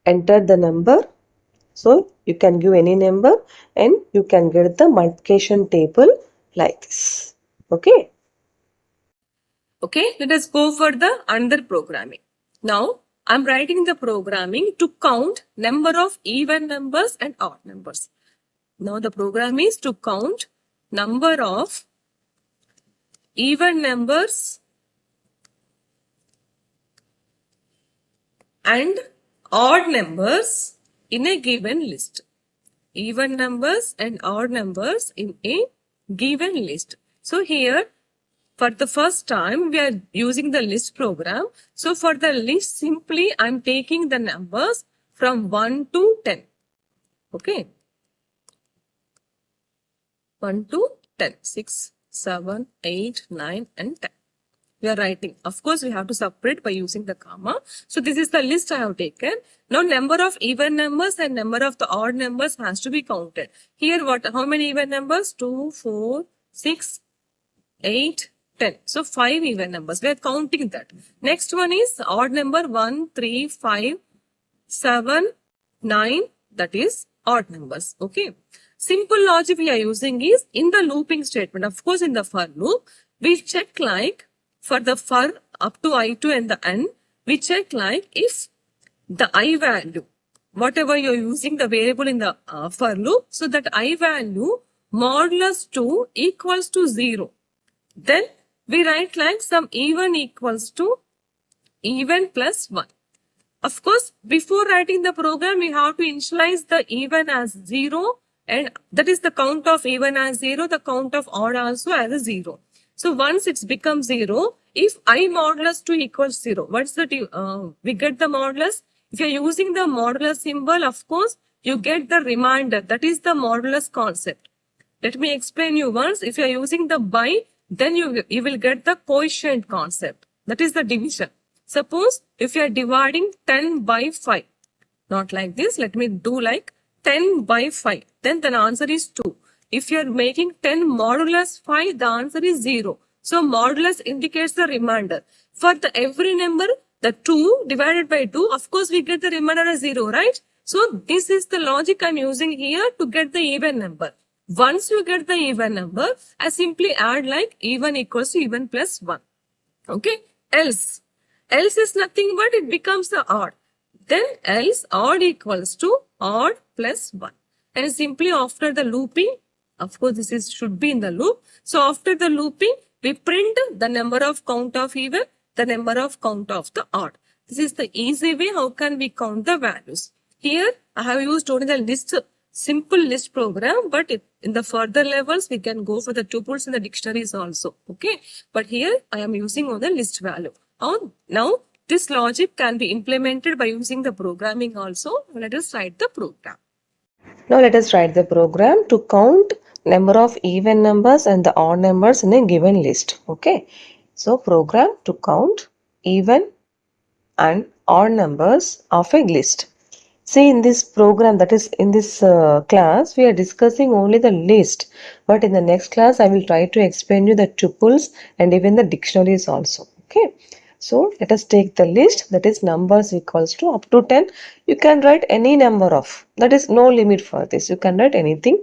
Enter the number. So you can give any number and you can get the multiplication table like this. Okay. Okay, let us go for the another programming. Now I'm writing the programming to count number of even numbers and odd numbers. Now the program is to count number of even numbers and odd numbers in a given list. Even numbers and odd numbers in a given list. So here for the first time we are using the list program. So for the list simply I am taking the numbers from 1 to 10. Okay. 1 to 10. 6, 7, 8, 9 and 10. We are writing. Of course, we have to separate by using the comma. So this is the list I have taken. Now number of even numbers and number of the odd numbers has to be counted. Here how many even numbers? 2, 4, 6, 8, 10. So 5 even numbers. We are counting that. Next one is odd number 1, 3, 5, 7, 9. That is odd numbers. Okay. Simple logic we are using is in the looping statement. Of course, in the for loop, we check like for the for up to I2 and the n, we check like if the I value, whatever you're using the variable in the for loop, so that I value modulus 2 equals to 0. Then we write like some even equals to even plus 1. Of course, before writing the program, we have to initialize the even as 0 and that is the count of even as 0, the count of odd also as a 0. So once it's become 0, if I modulus 2 equals 0, what's the, we get the modulus? If you're using the modulus symbol, of course, you get the remainder. That is the modulus concept. Let me explain you once. If you're using the by, then you will get the quotient concept. That is the division. Suppose if you are dividing 10 by 5, not like this, let me do like 10 by 5, then the answer is 2. If you are making 10 modulus 5, the answer is 0. So modulus indicates the remainder. For the every number, the 2 divided by 2, of course we get the remainder as 0, right? So this is the logic I'm using here to get the even number. Once you get the even number, I simply add like even equals to even plus 1. Okay? Else is nothing but it becomes the odd. Then else odd equals to odd plus 1. And simply after the looping, of course this should be in the loop. So after the looping, we print the number of count of even, the number of count of the odd. This is the easy way how can we count the values. Here I have used only the list, simple list program, but in the further levels we can go for the tuples in the dictionaries also. Okay, but here I am using on the list value. Now this logic can be implemented by using the programming also. Let us write the program. Now let us write the program to count number of even numbers and the odd numbers in a given list. Okay, so program to count even and odd numbers of a list. See, in this program, that is in this class, we are discussing only the list. But in the next class, I will try to explain you the tuples and even the dictionaries also. Okay. So let us take the list, that is numbers equals to up to 10. You can write any number of, that is no limit for this. You can write anything.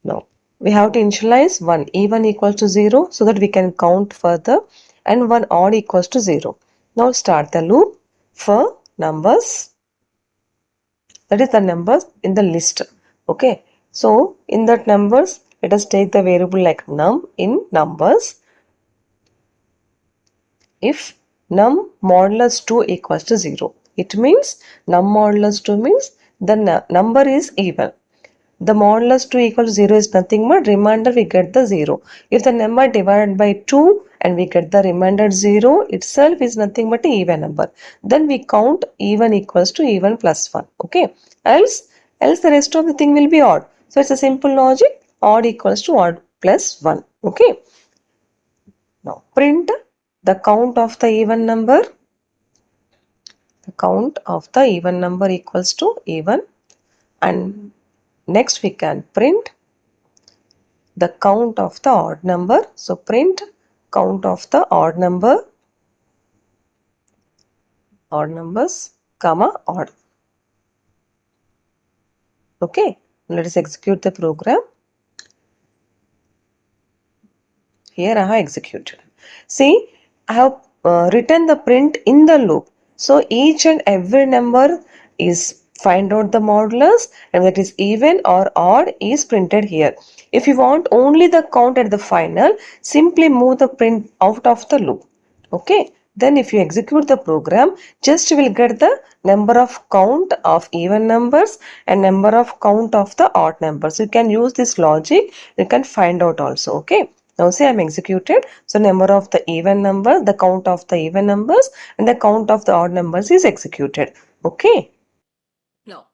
Now we have to initialize 1, even equals to 0, so that we can count further, and 1 odd equals to 0. Now start the loop for numbers, that is the numbers in the list. Okay, so in that numbers, let us take the variable like num in numbers. If num modulus 2 equals to 0, it means num modulus 2 means the number is even. The modulus 2 equals to 0 is nothing but remainder, we get the 0. If the number divided by 2 and we get the remainder 0 itself is nothing but an even number. Then we count even equals to even plus 1. Okay. Else the rest of the thing will be odd. So it's a simple logic. Odd equals to odd plus 1. Okay. Now print the count of the even number. The count of the even number equals to even, and next we can print the count of the odd number. So print count of the odd number, odd numbers, comma odd. Okay, let us execute the program. Here I have executed. See, I have written the print in the loop. So each and every number is find out the modulus, and that is even or odd is printed here. If you want only the count at the final, simply move the print out of the loop. Okay. Then if you execute the program, just you will get the number of count of even numbers and number of count of the odd numbers. You can use this logic. You can find out also. Okay. Now see, I am executed. So number of the even number, the count of the even numbers and the count of the odd numbers is executed. Okay. Now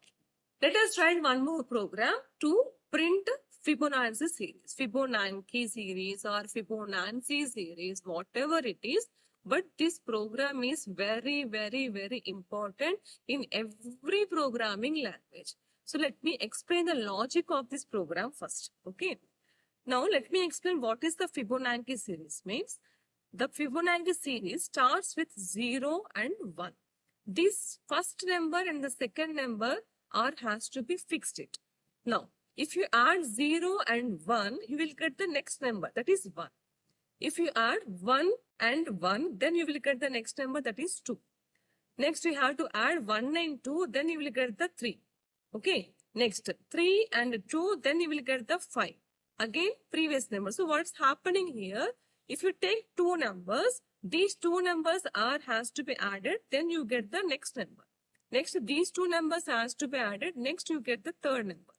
let us write one more program to print Fibonacci series, Fibonacci series or Fibonacci series, whatever it is. But this program is very, very, very important in every programming language. So let me explain the logic of this program first. Okay. Now let me explain what is the Fibonacci series means. The Fibonacci series starts with 0 and 1. This first number and the second number has to be fixed it. Now, if you add 0 and 1, you will get the next number, that is 1. If you add 1 and 1, then you will get the next number, that is 2. Next, you have to add 1 and 2, then you will get the 3. Okay. Next, 3 and 2, then you will get the 5. Again, previous number. So, what's happening here? If you take two numbers, these two numbers has to be added, then you get the next number. Next, these two numbers has to be added. Next, you get the third number.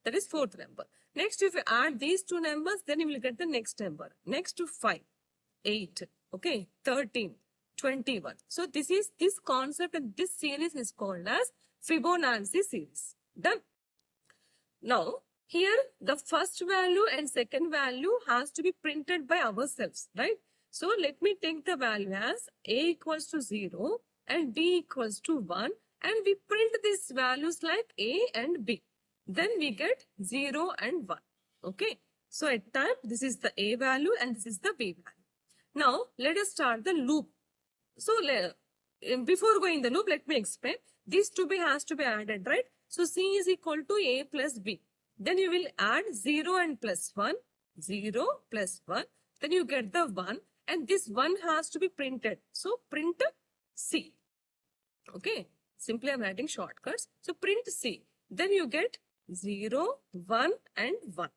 That is fourth number. Next, if you add these two numbers, then you will get the next number. Next to 5, 8, okay, 13, 21. So this concept and this series is called as Fibonacci series. Done. Now, here the first value and second value has to be printed by ourselves, right? So let me take the value as A equals to 0 and B equals to 1, and we print these values like A and B. Then we get 0 and 1. Okay. So at time, this is the A value and this is the B value. Now, let us start the loop. So, before going the loop, let me explain. These two B has to be added, right? So, C is equal to A plus B. Then you will add 0 and plus 1, 0 plus 1. Then you get the 1, and this 1 has to be printed. So, print C. Okay. Simply I am writing shortcuts. So, print C. Then you get 0, 1 and 1.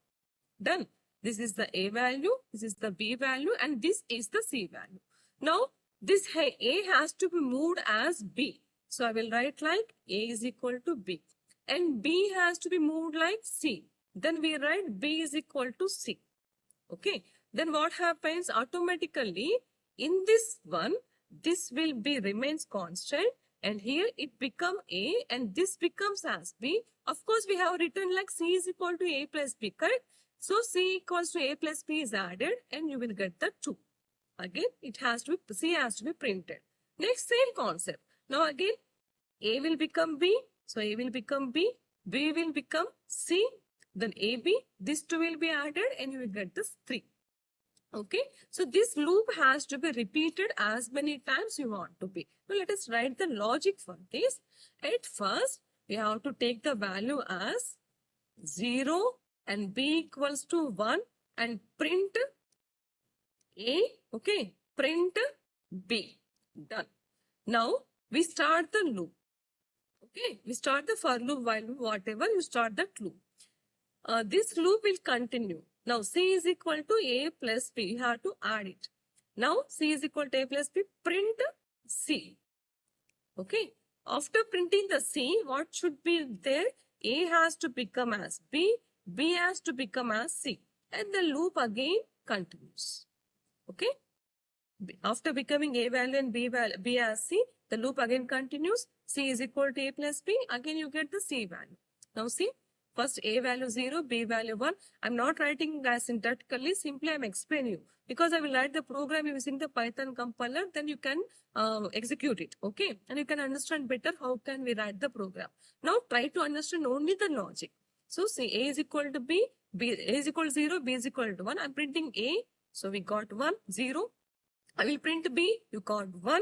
Done. This is the A value, this is the B value, and this is the C value. Now, this A has to be moved as B. So, I will write like A is equal to B. And B has to be moved like C. Then we write B is equal to C. Okay. Then what happens automatically in this one, this will be remains constant. And here it become A and this becomes as B. Of course, we have written like C is equal to A plus B, correct? So, C equals to A plus B is added and you will get the 2. Again, C has to be printed. Next, same concept. Now again, A will become B. So A will become B. B will become C. Then AB. These two will be added and you will get this 3. Okay. So this loop has to be repeated as many times you want to be. Now let us write the logic for this. At first, we have to take the value as 0 and B equals to 1 and print A. Okay. Print B. Done. Now we start the loop. Okay, we start the for loop, while loop, whatever you start that loop. This loop will continue. Now C is equal to A plus B. You have to add it. Now C is equal to A plus B. Print C. Okay. After printing the C, what should be there? A has to become as B. B has to become as C. And the loop again continues. Okay. After becoming A value and B as C, the loop again continues. C is equal to A plus B. Again, you get the C value. Now see, first A value 0, B value 1. I'm not writing as syntactically. Simply I'm explaining you. Because I will write the program using the Python compiler, then you can execute it. Okay. And you can understand better how can we write the program. Now try to understand only the logic. So see, A is equal to B. A is equal to 0, B is equal to 1. I'm printing A. So we got 1, 0. I will print B. You got 1.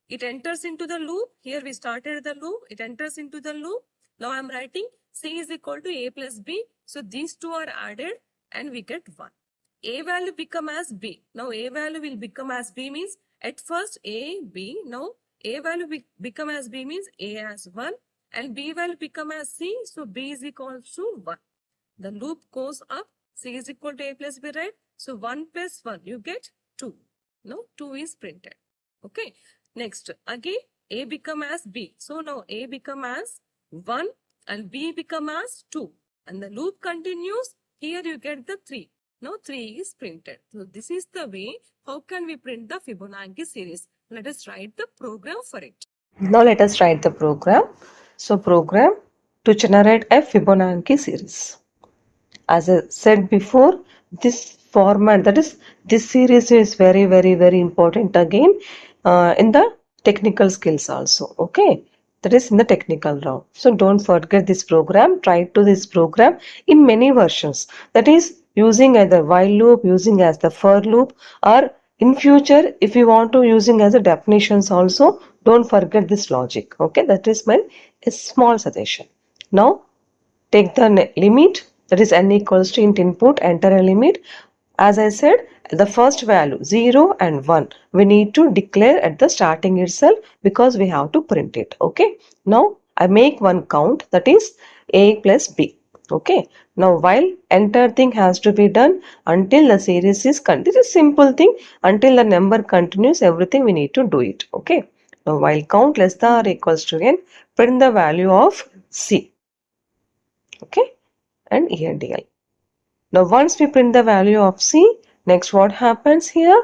It enters into the loop. Here we started the loop. It enters into the loop. Now I am writing C is equal to A plus B. So these two are added and we get 1. A value become as B. Now A value will become as B means at first A, B. Now A value become as B means A as 1 and B value become as C. So B is equal to 1. The loop goes up. C is equal to A plus B, right? So 1 plus 1, you get 2. Now 2 is printed. Okay. Next, again, A become as B. So now A become as 1 and B become as 2. And the loop continues. Here you get the 3. Now 3 is printed. So this is the way how can we print the Fibonacci series. Let us write the program for it. Now let us write the program. So program to generate a Fibonacci series. As I said before, this format, that is, this series is very, very, very important again in the technical skills also. Okay, that is in the technical round. So don't forget this program. Try to this program in many versions. That is using either while loop, using as the for loop, or in future if you want to using as a definitions also. Don't forget this logic. Okay, that is my small suggestion. Now take the limit, that is n equals to int input, enter a limit. As I said, the first value 0 and 1 we need to declare at the starting itself because we have to print it. Okay. Now I make one count, that is A plus B. Okay. Now while enter thing has to be done until the series is continued. This is simple thing. Until the number continues, everything we need to do it. Okay. Now while count less than or equals to n, print the value of C. Okay, and ENDL. Now once we print the value of C, next what happens here?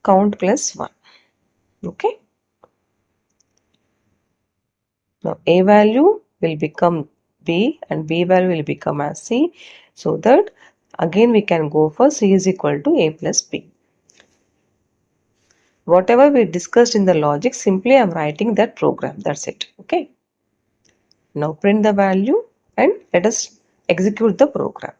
Count plus 1. Okay. Now A value will become B and B value will become as C. So that again we can go for C is equal to A plus B. Whatever we discussed in the logic, simply I am writing that program. That's it. Okay. Now print the value and let us execute the program.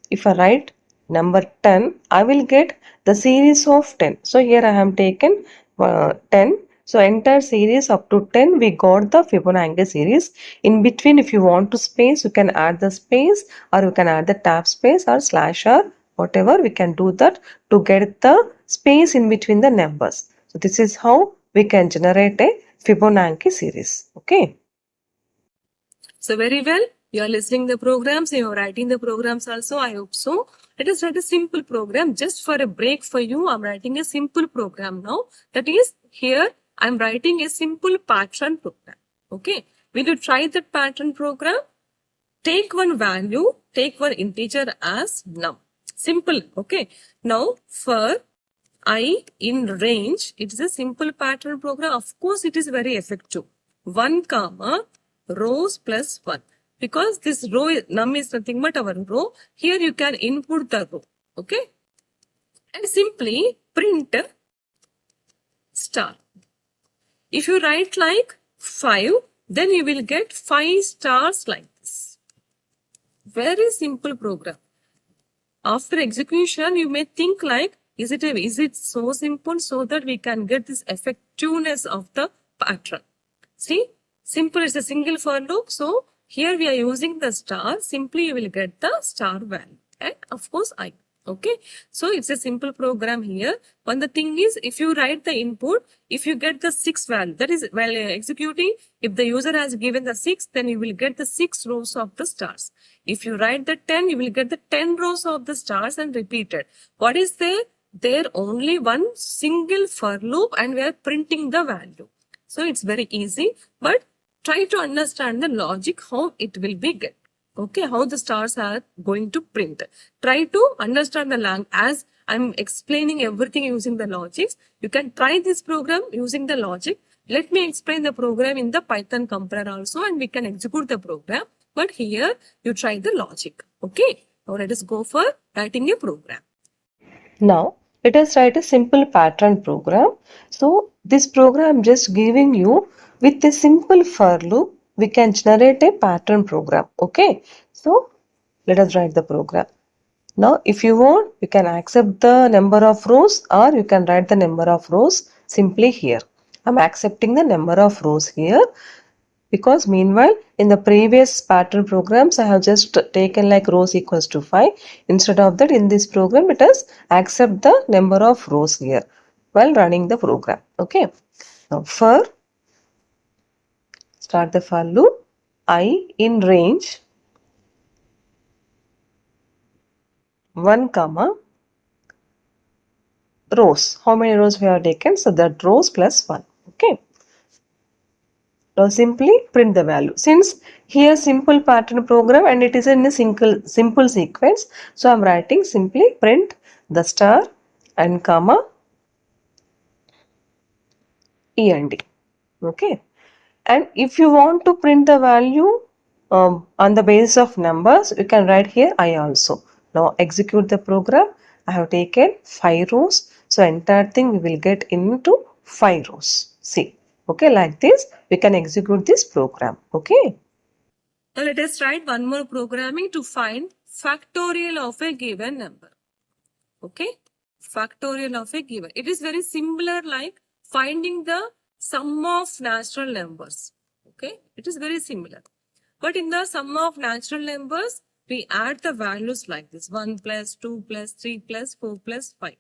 If I write number 10, I will get the series of 10. So here I have taken 10. So entire series up to 10 we got the Fibonacci series. In between if you want to space, you can add the space or you can add the tab space or slash or whatever, we can do that to get the space in between the numbers. So this is how we can generate a Fibonacci series. Okay. So very well, you are listening the programs, you are writing the programs also, I hope so. Let us write a simple program just for a break for you. I'm writing a simple program now. That is, here I'm writing a simple pattern program. Okay, when you try that pattern program, take one value, take one integer as num. Simple. Okay. Now for I in range, it is a simple pattern program. Of course, it is very effective. 1 comma rows plus 1. Because this row num is nothing but our row. Here you can input the row. Okay. And simply print star. If you write like 5, then you will get 5 stars like this. Very simple program. After execution, you may think like, is it so simple so that we can get this effectiveness of the pattern? See, simple is a single for loop. So here we are using the star. Simply you will get the star value and of course I. Okay, so it's a simple program here. One the thing is, if you write the input, if you get the 6 value, that is while executing, if the user has given the 6, then you will get the 6 rows of the stars. If you write the 10, you will get the 10 rows of the stars and repeated. What is there? There only one single for loop and we are printing the value. So it's very easy, but try to understand the logic, how it will be get. Okay, how the stars are going to print. Try to understand the language. As I'm explaining everything using the logics, you can try this program using the logic. Let me explain the program in the Python compiler also and we can execute the program. But here you try the logic. Okay, now let us go for writing a program. Now, let us write a simple pattern program. So, this program just giving you with a simple for loop, we can generate a pattern program. Okay. So, let us write the program. Now, if you want, you can accept the number of rows or you can write the number of rows simply here. I'm accepting the number of rows here, because meanwhile in the previous pattern programs I have just taken like rows equals to 5. Instead of that, in this program it has accept the number of rows here while running the program. Okay, now for start the for loop, I in range 1 comma rows. How many rows we have taken? So that rows plus 1. Okay, now simply print the value. Since here simple pattern program and it is in a simple sequence, so I am writing simply print the star and comma END. Okay, and if you want to print the value on the basis of numbers, you can write here I also. Now execute the program. I have taken 5 rows, so entire thing we will get into 5 rows. See, okay, like this we can execute this program. Okay. Now let us write one more programming to find factorial of a given number. Okay, factorial of a given. It is very similar like finding the sum of natural numbers. Okay, it is very similar. But in the sum of natural numbers, we add the values like this: 1 plus 2 plus 3 plus 4 plus 5.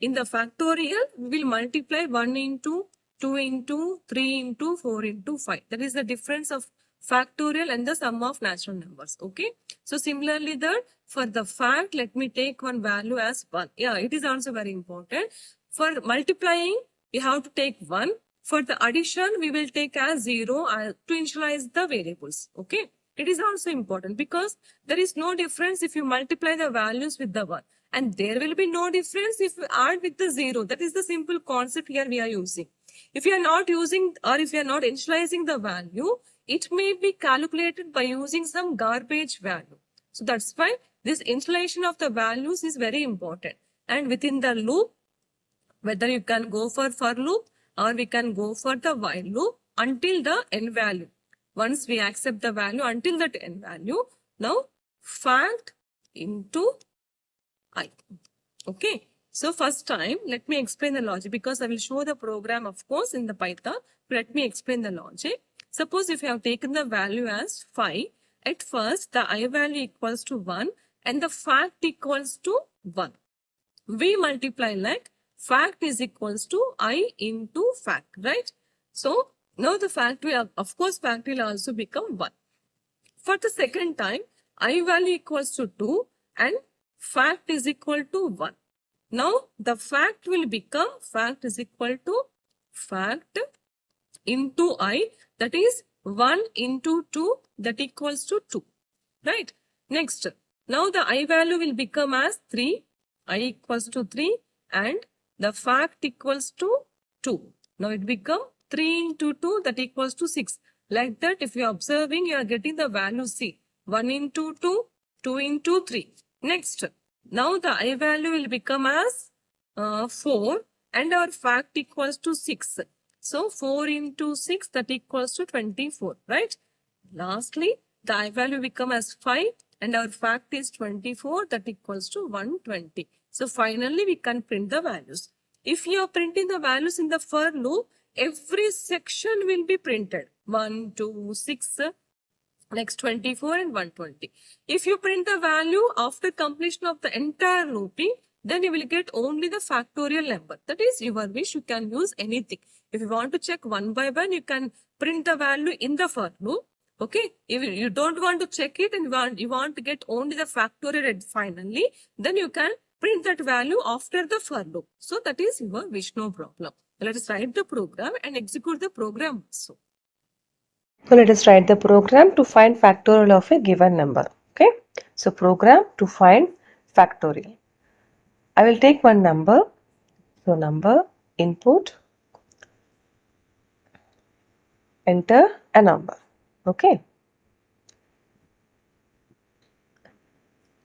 In the factorial, we will multiply 1 into 2 into 3 into 4 into 5. That is the difference of factorial and the sum of natural numbers. Okay. So similarly that for the fact, let me take one value as 1. Yeah, it is also very important. For multiplying, we have to take 1. For the addition, we will take as 0 to initialize the variables. Okay. It is also important because there is no difference if you multiply the values with the 1. And there will be no difference if you add with the 0. That is the simple concept here we are using. If you are not using or if you are not initializing the value, it may be calculated by using some garbage value. So that's why this initialization of the values is very important. And within the loop, whether you can go for loop or we can go for the while loop until the end value. Once we accept the value until that end value, now fact into I. Okay. So first time, let me explain the logic because I will show the program, of course, in the Python. Let me explain the logic. Suppose if you have taken the value as 5, at first the I value equals to 1 and the fact equals to 1. We multiply like fact is equals to I into fact, right? So now the fact will, of course, fact will also become 1. For the second time, I value equals to 2 and fact is equal to 1. Now the fact will become fact is equal to fact into I, that is 1 into 2, that equals to 2. Right? Next, now the I value will become as 3, I equals to 3 and the fact equals to 2. Now it become 3 into 2, that equals to 6. Like that, if you are observing, you are getting the value C. 1 into 2, 2 into 3. Next, now the I value will become as 4 and our fact equals to 6. So 4 into 6, that equals to 24, right? Lastly, the I value become as 5 and our fact is 24, that equals to 120. So finally we can print the values. If you are printing the values in the for loop, every section will be printed. 1, 2, 6, next 24 and 120. If you print the value after completion of the entire looping, then you will get only the factorial number. That is your wish. You can use anything. If you want to check one by one, you can print the value in the for loop. Okay. If you don't want to check it and you want to get only the factorial at finally, then you can print that value after the for loop. So that is your wish, no problem. Let us write the program and execute the program also. So let us write the program to find factorial of a given number. Okay. So program to find factorial. I will take one number. So number, input, enter a number. Okay.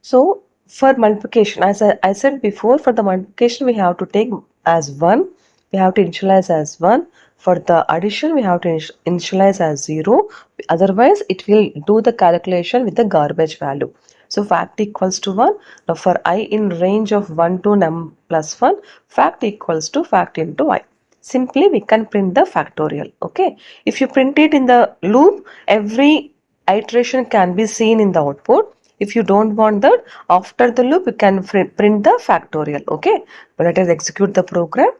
So for multiplication, as I said before, for the multiplication we have to take as 1. We have to initialize as 1. For the addition we have to initialize as 0. Otherwise it will do the calculation with the garbage value. So fact equals to 1. Now for I in range of 1 to num plus 1, fact equals to fact into I. Simply we can print the factorial. Okay. If you print it in the loop, every iteration can be seen in the output. If you don't want that, after the loop you can print the factorial. Okay. But let us execute the program.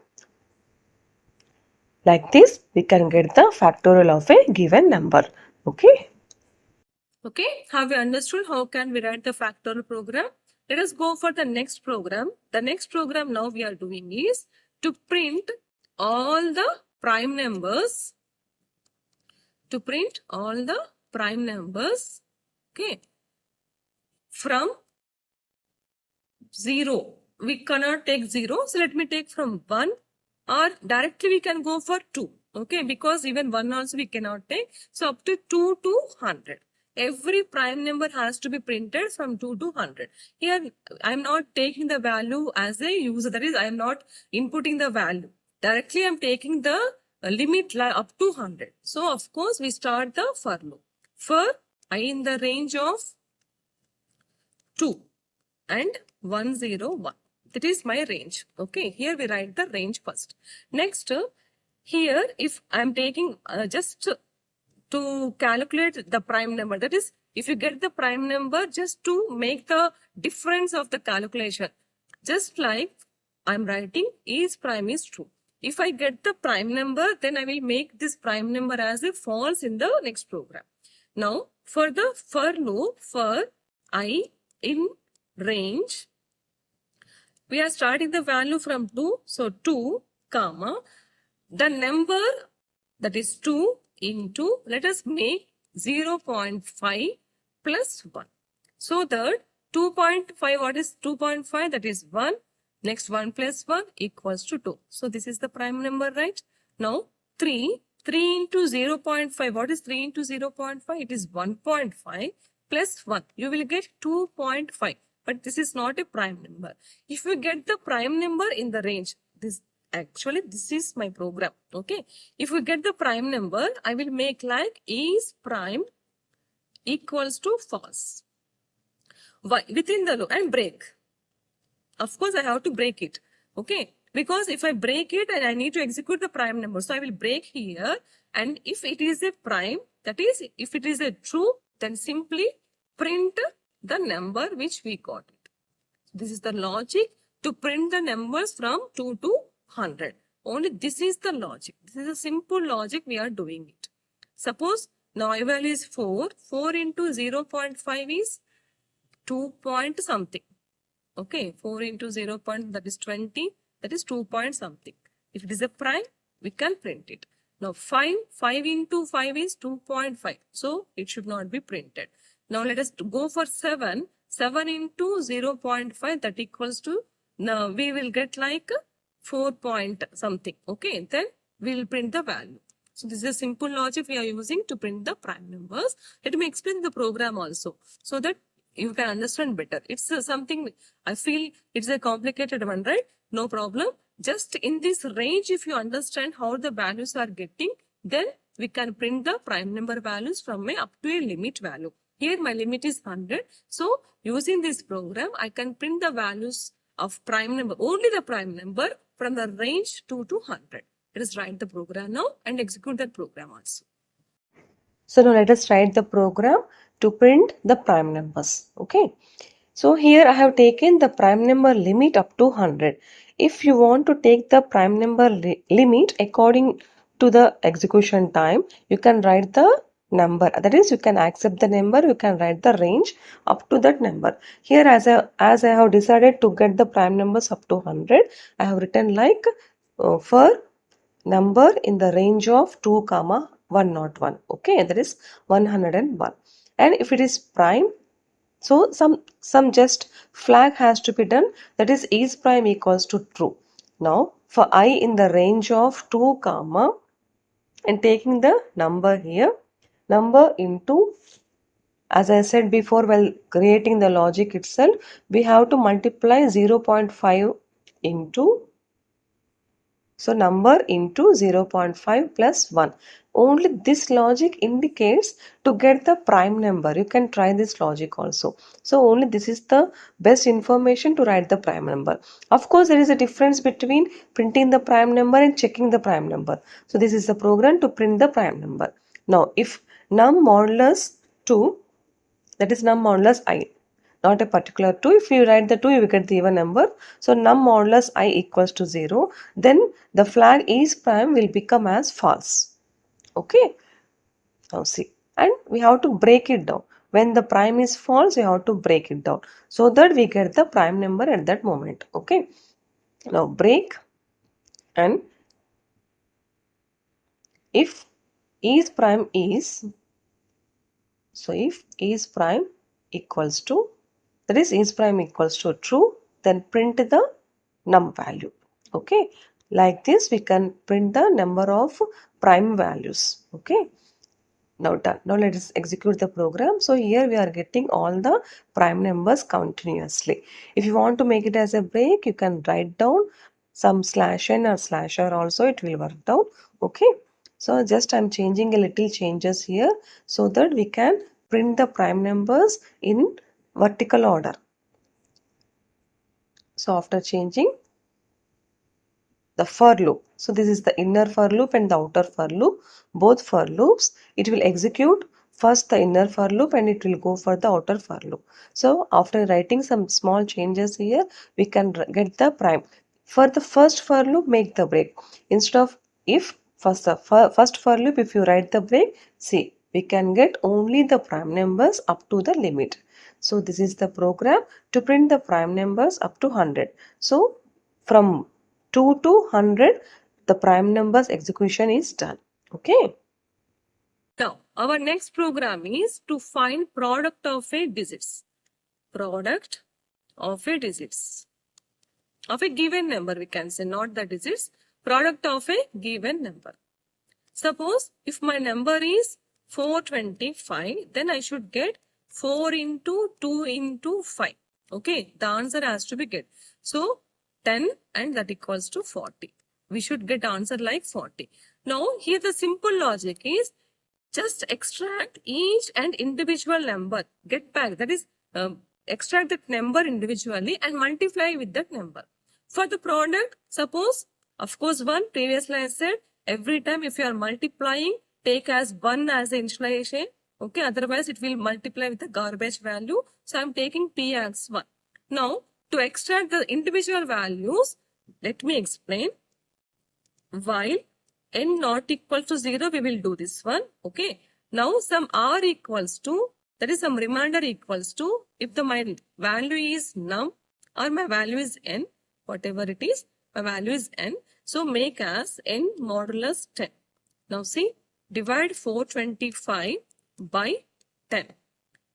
Like this, we can get the factorial of a given number. Okay. Okay, have you understood how can we write the factorial program? Let us go for the next program. The next program now we are doing is to print all the prime numbers. To print all the prime numbers, okay, from 0. We cannot take 0, so let me take from 1, or directly we can go for 2. Okay, because even 1 also we cannot take. So up to 2 to 100. Every prime number has to be printed from 2 to 100. Here I am not taking the value as a user. That is, I am not inputting the value. Directly I am taking the limit up to 100. So of course we start the for loop. For I in the range of 2 and 101. That is my range. Okay, here we write the range first. Next, here if I am taking just to calculate the prime number, that is, if you get the prime number, just to make the difference of the calculation, just like I'm writing is prime is true. If I get the prime number, then I will make this prime number as a false in the next program. Now, for the for loop, for I in range, we are starting the value from 2. So 2, comma, the number that is 2 into, let us make 0.5 plus 1. So that 2.5, what is 2.5? That is 1. Next 1 plus 1 equals to 2. So this is the prime number, right? Now 3 into 0.5. What is 3 into 0.5? It is 1.5 plus 1. You will get 2.5. But this is not a prime number. If you get the prime number in the range, this is my program. Okay. If we get the prime number, I will make like is prime equals to false. Why? Within the loop and break. Of course, I have to break it. Okay. Because if I break it and I need to execute the prime number, so I will break here. And if it is a prime, that is, if it is a true, then simply print the number which we got it. This is the logic to print the numbers from 2 to 100. Only this is the logic. This is a simple logic we are doing it. Suppose now I value is 4. 4 into 0.5 is 2 point something. Okay, 4 into 0. That is 20. That is 2 point something. If it is a prime, we can print it. Now 5 into 5 is 2.5. So it should not be printed. Now let us go for 7. 7 into 0.5, that equals to, now we will get like 4 point something. Okay, then we will print the value. So this is a simple logic we are using to print the prime numbers. Let me explain the program also, so that you can understand better. It's something I feel it's a complicated one, right? No problem. Just in this range, if you understand how the values are getting, then we can print the prime number values from a up to a limit value. Here my limit is 100. So using this program, I can print the values of prime number, only the prime number from the range 2 to 100. Let us write the program now and execute that program also. So now let us write the program to print the prime numbers. Okay. So here I have taken the prime number limit up to 100. If you want to take the prime number limit according to the execution time, you can write the number. That is, you can accept the number, you can write the range up to that number. Here as I have decided to get the prime numbers up to 100, I have written like for number in the range of 2, 101. Okay, that is 101. And if it is prime, so some just flag has to be done, that is prime equals to true. Now for I in the range of 2, and taking the number here, number into, as I said before while creating the logic itself, we have to multiply 0.5 into, so number into 0.5 plus 1. Only this logic indicates to get the prime number. You can try this logic also. So only this is the best information to write the prime number. Of course, there is a difference between printing the prime number and checking the prime number. So this is the program to print the prime number. Now if num modulus 2, that is num modulus I, not a particular 2. If you write the 2, you will get the even number. So num modulus I equals to 0. Then the flag is prime will become as false. Okay. Now see. And we have to break it down. When the prime is false, we have to break it down, so that we get the prime number at that moment. Okay. Now break, and if is prime is, so if is prime equals to, that is prime equals to true, then print the num value. Okay, like this we can print the number of prime values. Okay, now done. Now let us execute the program. So here we are getting all the prime numbers continuously. If you want to make it as a break, you can write down some /n or /r also, it will work out. Okay, so just I'm changing a little changes here so that we can print the prime numbers in vertical order. So after changing the for loop, so this is the inner for loop and the outer for loop, both for loops, it will execute first the inner for loop and it will go for the outer for loop. So after writing some small changes here, we can get the prime. For the first for loop, make the break. Instead of if first for loop, if you write the break, see, we can get only the prime numbers up to the limit. So this is the program to print the prime numbers up to 100. So from 2 to 100, the prime numbers execution is done. Okay. Now, our next program is to find product of a digits. Product of a digits. Of a given number, we can say, not the digits. Product of a given number. Suppose if my number is 425, then I should get 4 into 2 into 5. Okay, the answer has to be get. So 10 and that equals to 40. We should get answer like 40. Now here the simple logic is just extract each and individual number. Get back, that is extract that number individually and multiply with that number. For the product, suppose, of course, 1, previously I said, every time if you are multiplying, take as 1 as the initialization. Okay, otherwise it will multiply with the garbage value. So I'm taking P as 1. Now, to extract the individual values, let me explain. While n not equal to 0, we will do this one. Okay. Now, some r equals to, that is some remainder equals to, if the my value is num or my value is n, whatever it is, my value is n. So, make as n modulus 10. Now, see, divide 425 by 10.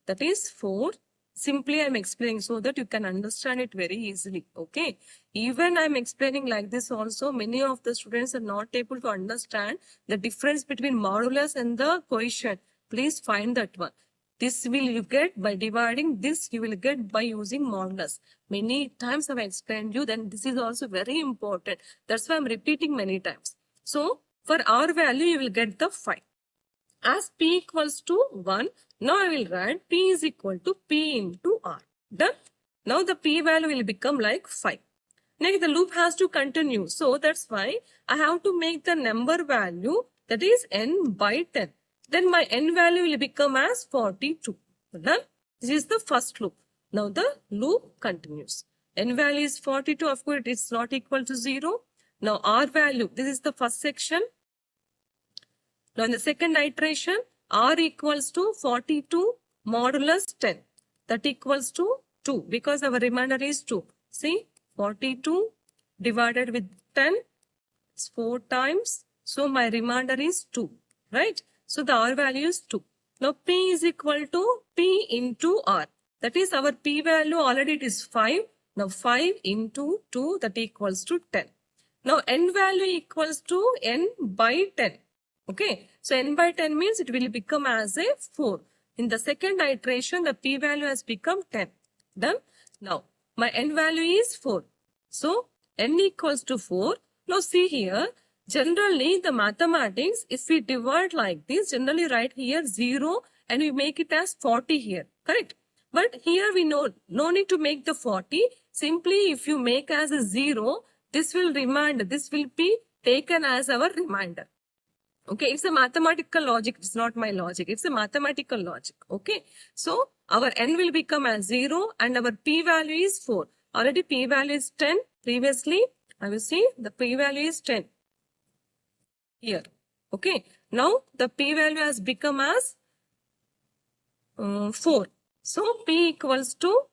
That is 4. Simply I'm explaining so that you can understand it very easily. Okay. Even I'm explaining like this also, many of the students are not able to understand the difference between modulus and the quotient. Please find that one. This will you get by dividing this, you will get by using modulus. Many times I've explained you, then this is also very important. That's why I'm repeating many times. So for R value, you will get the 5. As P equals to 1, now I will write P is equal to P into R. Done? Now the P value will become like 5. Next, the loop has to continue. So that's why I have to make the number value, that is n by 10. Then my n value will become as 42. Done? This is the first loop. Now the loop continues. N value is 42. Of course, it is not equal to 0. Now R value, this is the first section. Now in the second iteration, R equals to 42 modulus 10. That equals to 2 because our remainder is 2. See, 42 divided with 10, it's 4 times. So my remainder is 2, right? So the R value is 2. Now P is equal to P into R. That is our P value already it is 5. Now 5 into 2 that equals to 10. Now n value equals to n by 10. Okay, so n by 10 means it will become as a 4. In the second iteration, the P value has become 10. Done? Now, my n value is 4. So, n equals to 4. Now, see here, generally the mathematics, if we divide like this, generally write here 0 and we make it as 40 here. Correct? But here we know, no need to make the 40. Simply, if you make as a 0, this will be taken as our reminder. Okay, it's a mathematical logic. It's not my logic. It's a mathematical logic. Okay, so our n will become as 0 and our p value is 4. Already p value is 10. Previously, I will see the p value is 10 here. Okay, now the p value has become as 4. So p equals to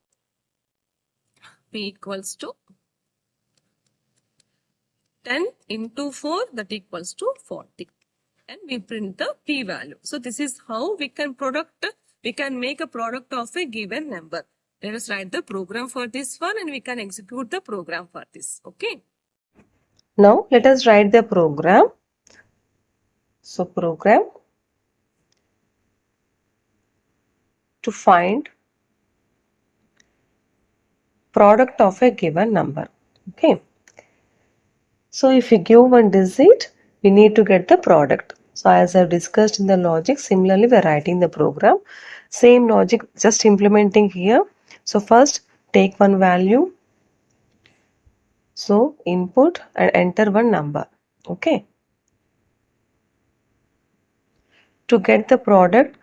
10 into 4 that equals to 40. And we print the p value. So this is how we can make a product of a given number. Let us write the program for this one and we can execute the program for this. Okay. Now let us write the program. So program to find product of a given number. Okay. So if we give one digit, we need to get the product. So as I've discussed in the logic, similarly we are writing the program. Same logic, just implementing here. So first take one value. So input and enter one number. Okay. To get the product,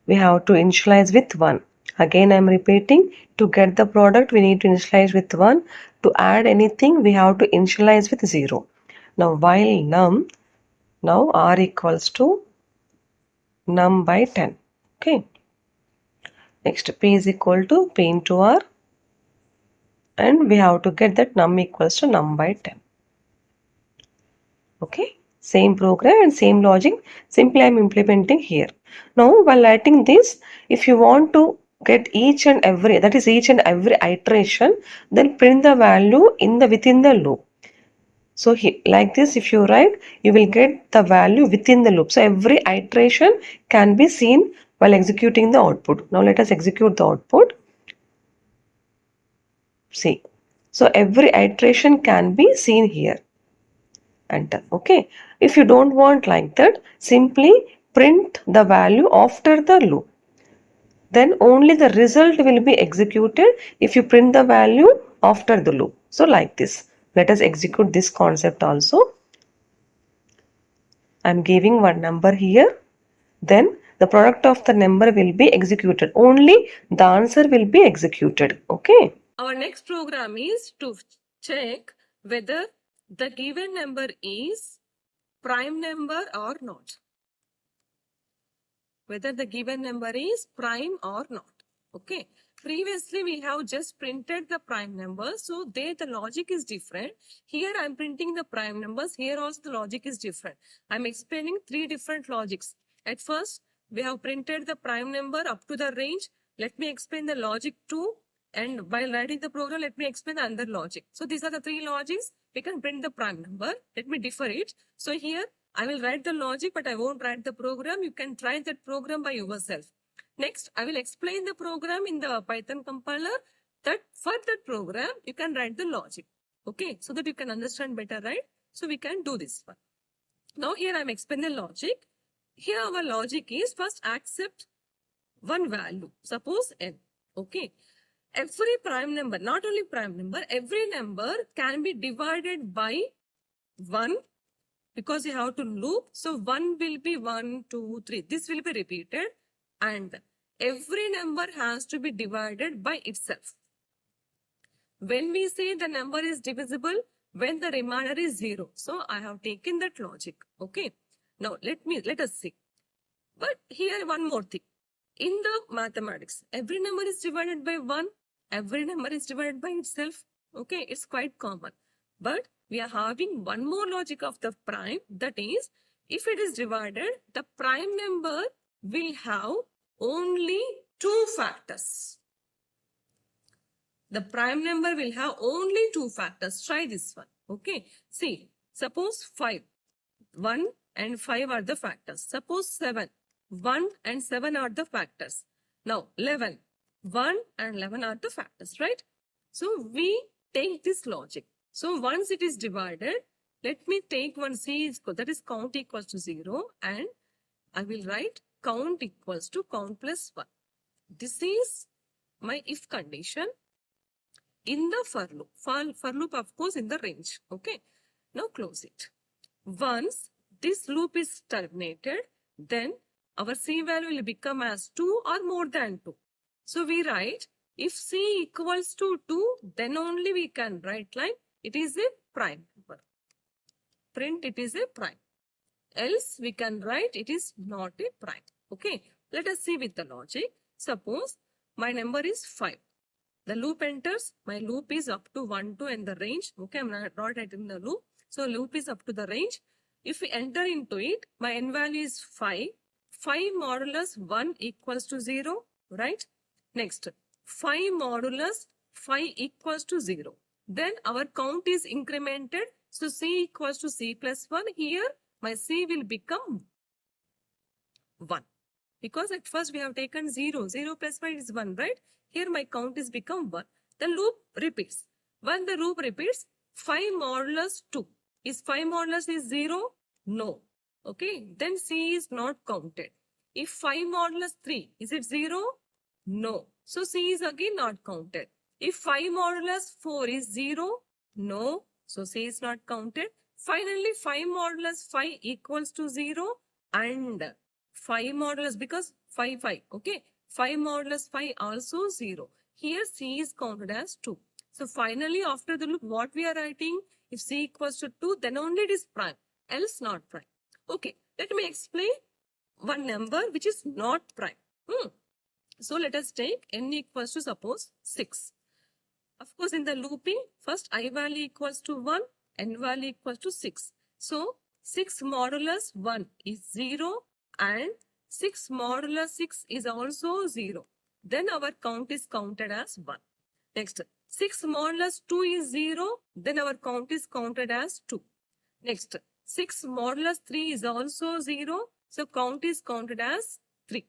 we have to initialize with 1. Again, I am repeating, to get the product, we need to initialize with 1. To add anything, we have to initialize with 0. Now, while num, now R equals to num by 10. Okay. Next, P is equal to P into R. And we have to get that num equals to num by 10. Okay. Same program and same logic. Simply I am implementing here. Now, while writing this, if you want to get each and every iteration, then print the value within the loop. So here, like this, if you write, you will get the value within the loop. So every iteration can be seen while executing the output. Now let us execute the output. See. So every iteration can be seen here. Enter. Okay. If you don't want like that, simply print the value after the loop. Then only the result will be executed if you print the value after the loop. So like this. Let us execute this concept also. I am giving one number here. Then the product of the number will be executed. Only the answer will be executed. Okay. Our next program is to check whether the given number is prime number or not. Whether the given number is prime or not. Okay. Previously, we have just printed the prime numbers. So there the logic is different. Here I am printing the prime numbers. Here also the logic is different. I am explaining 3 different logics. At first, we have printed the prime number up to the range. Let me explain the logic too. And while writing the program, let me explain the other logic. So these are the 3 logics. We can print the prime number. Let me differ it. So here I will write the logic, but I won't write the program. You can try that program by yourself. Next, I will explain the program in the Python compiler. That for that program, you can write the logic. Okay, so that you can understand better, right? So we can do this one. Now here I am explaining the logic. Here our logic is first accept one value. Suppose n. Okay. Every prime number, not only prime number, every number can be divided by 1 because you have to loop. So 1 will be 1, 2, 3. This will be repeated and every number has to be divided by itself. When we say the number is divisible, when the remainder is 0. So I have taken that logic. Okay. Now let us see. But here one more thing. In the mathematics, every number is divided by 1. Every number is divided by itself. Okay, it's quite common. But we are having one more logic of the prime. That is, if it is divided, the prime number will have only 2 factors. The prime number will have only 2 factors. Try this one. Okay, see, suppose 5. 1 and 5 are the factors. Suppose 7. 1 and 7 are the factors. Now 11. 1 and 11 are the factors, right? So we take this logic. So once it is divided, let me take one C is that is count equals to 0 and I will write count equals to count plus 1. This is my if condition in the for loop. For loop, of course, in the range. Okay. Now close it. Once this loop is terminated, then our C value will become as 2 or more than 2. So we write if C equals to 2, then only we can write like it is a prime number. Print it is a prime. Else we can write it is not a prime. Okay. Let us see with the logic. Suppose my number is 5. The loop enters. My loop is up to 1, 2 and the range. Okay. I'm not writing the loop. So loop is up to the range. If we enter into it, my n value is 5. 5 modulus 1 equals to 0, right? Next, 5 modulus 5 equals to 0. Then our count is incremented. So C equals to C plus 1. Here, my C will become 1. Because at first we have taken 0. 0 plus 5 is 1, right? Here my count is become 1. The loop repeats. When the loop repeats, 5 modulus 2. Is 5 modulus is 0? No. Okay. Then C is not counted. If 5 modulus 3, is it 0? No. So C is again not counted. If 5 modulus 4 is 0? No. So C is not counted. Finally, 5 modulus 5 equals to 0 and 5 modulus because 5, 5. Okay. 5 modulus 5 also 0. Here C is counted as 2. So finally, after the loop, what we are writing? If C equals to 2, then only it is prime. Else not prime. Okay. Let me explain one number which is not prime. So let us take n equals to suppose 6. Of course, in the looping, first I value equals to 1, n value equals to 6. So 6 modulus 1 is 0 and 6 modulus 6 is also 0. Then our count is counted as 1. Next, 6 modulus 2 is 0. Then our count is counted as 2. Next, 6 modulus 3 is also 0. So count is counted as 3.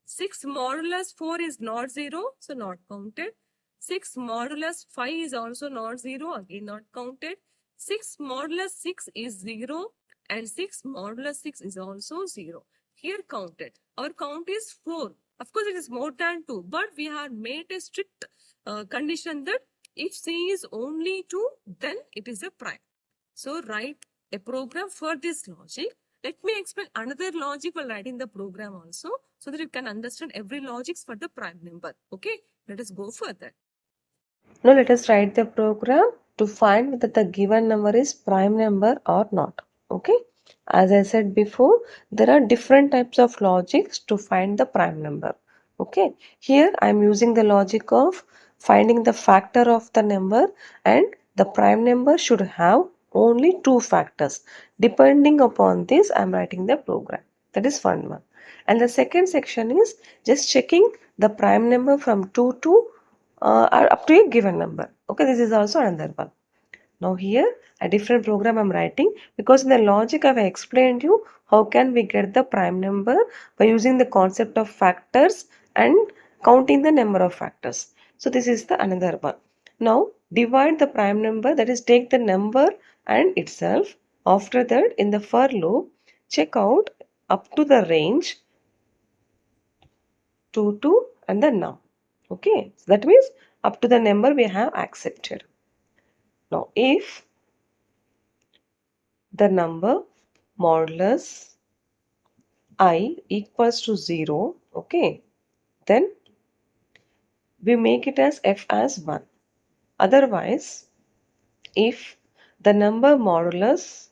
6 modulus 4 is not 0. So not counted. 6 modulus 5 is also not 0. Again not counted. 6 modulus 6 is 0. And 6 modulus 6 is also 0. Here counted. Our count is 4. Of course, it is more than 2. But we have made a strict condition that if C is only 2, then it is a prime. So write a program for this logic. Let me explain another logic while writing the program also, so that you can understand every logic for the prime number. Okay, let us go further. Now let us write the program to find whether the given number is prime number or not. Okay. As I said before, there are different types of logics to find the prime number. Okay. Here I am using the logic of finding the factor of the number, and the prime number should have only 2 factors. Depending upon this, I am writing the program. That is one. And the second section is just checking the prime number from 2 to up to a given number. Okay, this is also another one. Now here a different program I'm writing because in the logic I've explained you how can we get the prime number by using the concept of factors and counting the number of factors. So this is the another one. Now divide the prime number, that is take the number and itself. After that in the for loop check out up to the range 2 and the num. Okay, so that means up to the number we have accepted. Now if the number modulus I equals to 0, okay, then we make it as f as 1. Otherwise, if the number modulus,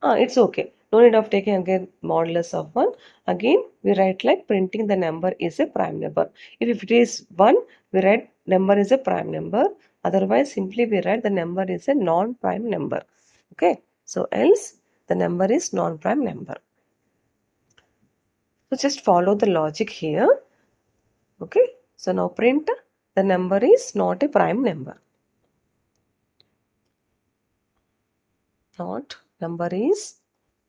it's okay. No need of taking again modulus of 1. Again, we write like printing the number is a prime number. If it is 1, we write number is a prime number. Otherwise, simply we write the number is a non-prime number. Okay, so else the number is non-prime number. So just follow the logic here. Okay, so now print the number is not a prime number. Number is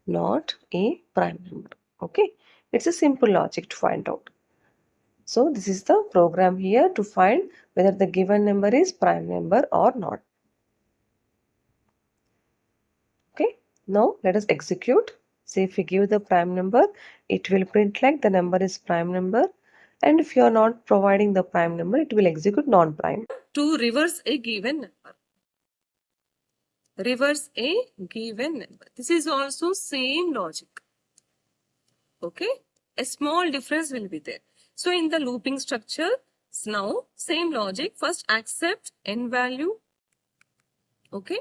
not a prime number. Okay, it's a simple logic to find out. So this is the program here to find whether the given number is prime number or not. Okay, now let us execute. Say if we give the prime number, it will print like the number is prime number, and if you are not providing the prime number, it will execute non-prime. To reverse a given number. Reverse a given number. This is also same logic. Okay, a small difference will be there. So in the looping structure, now same logic. First accept n value. Okay,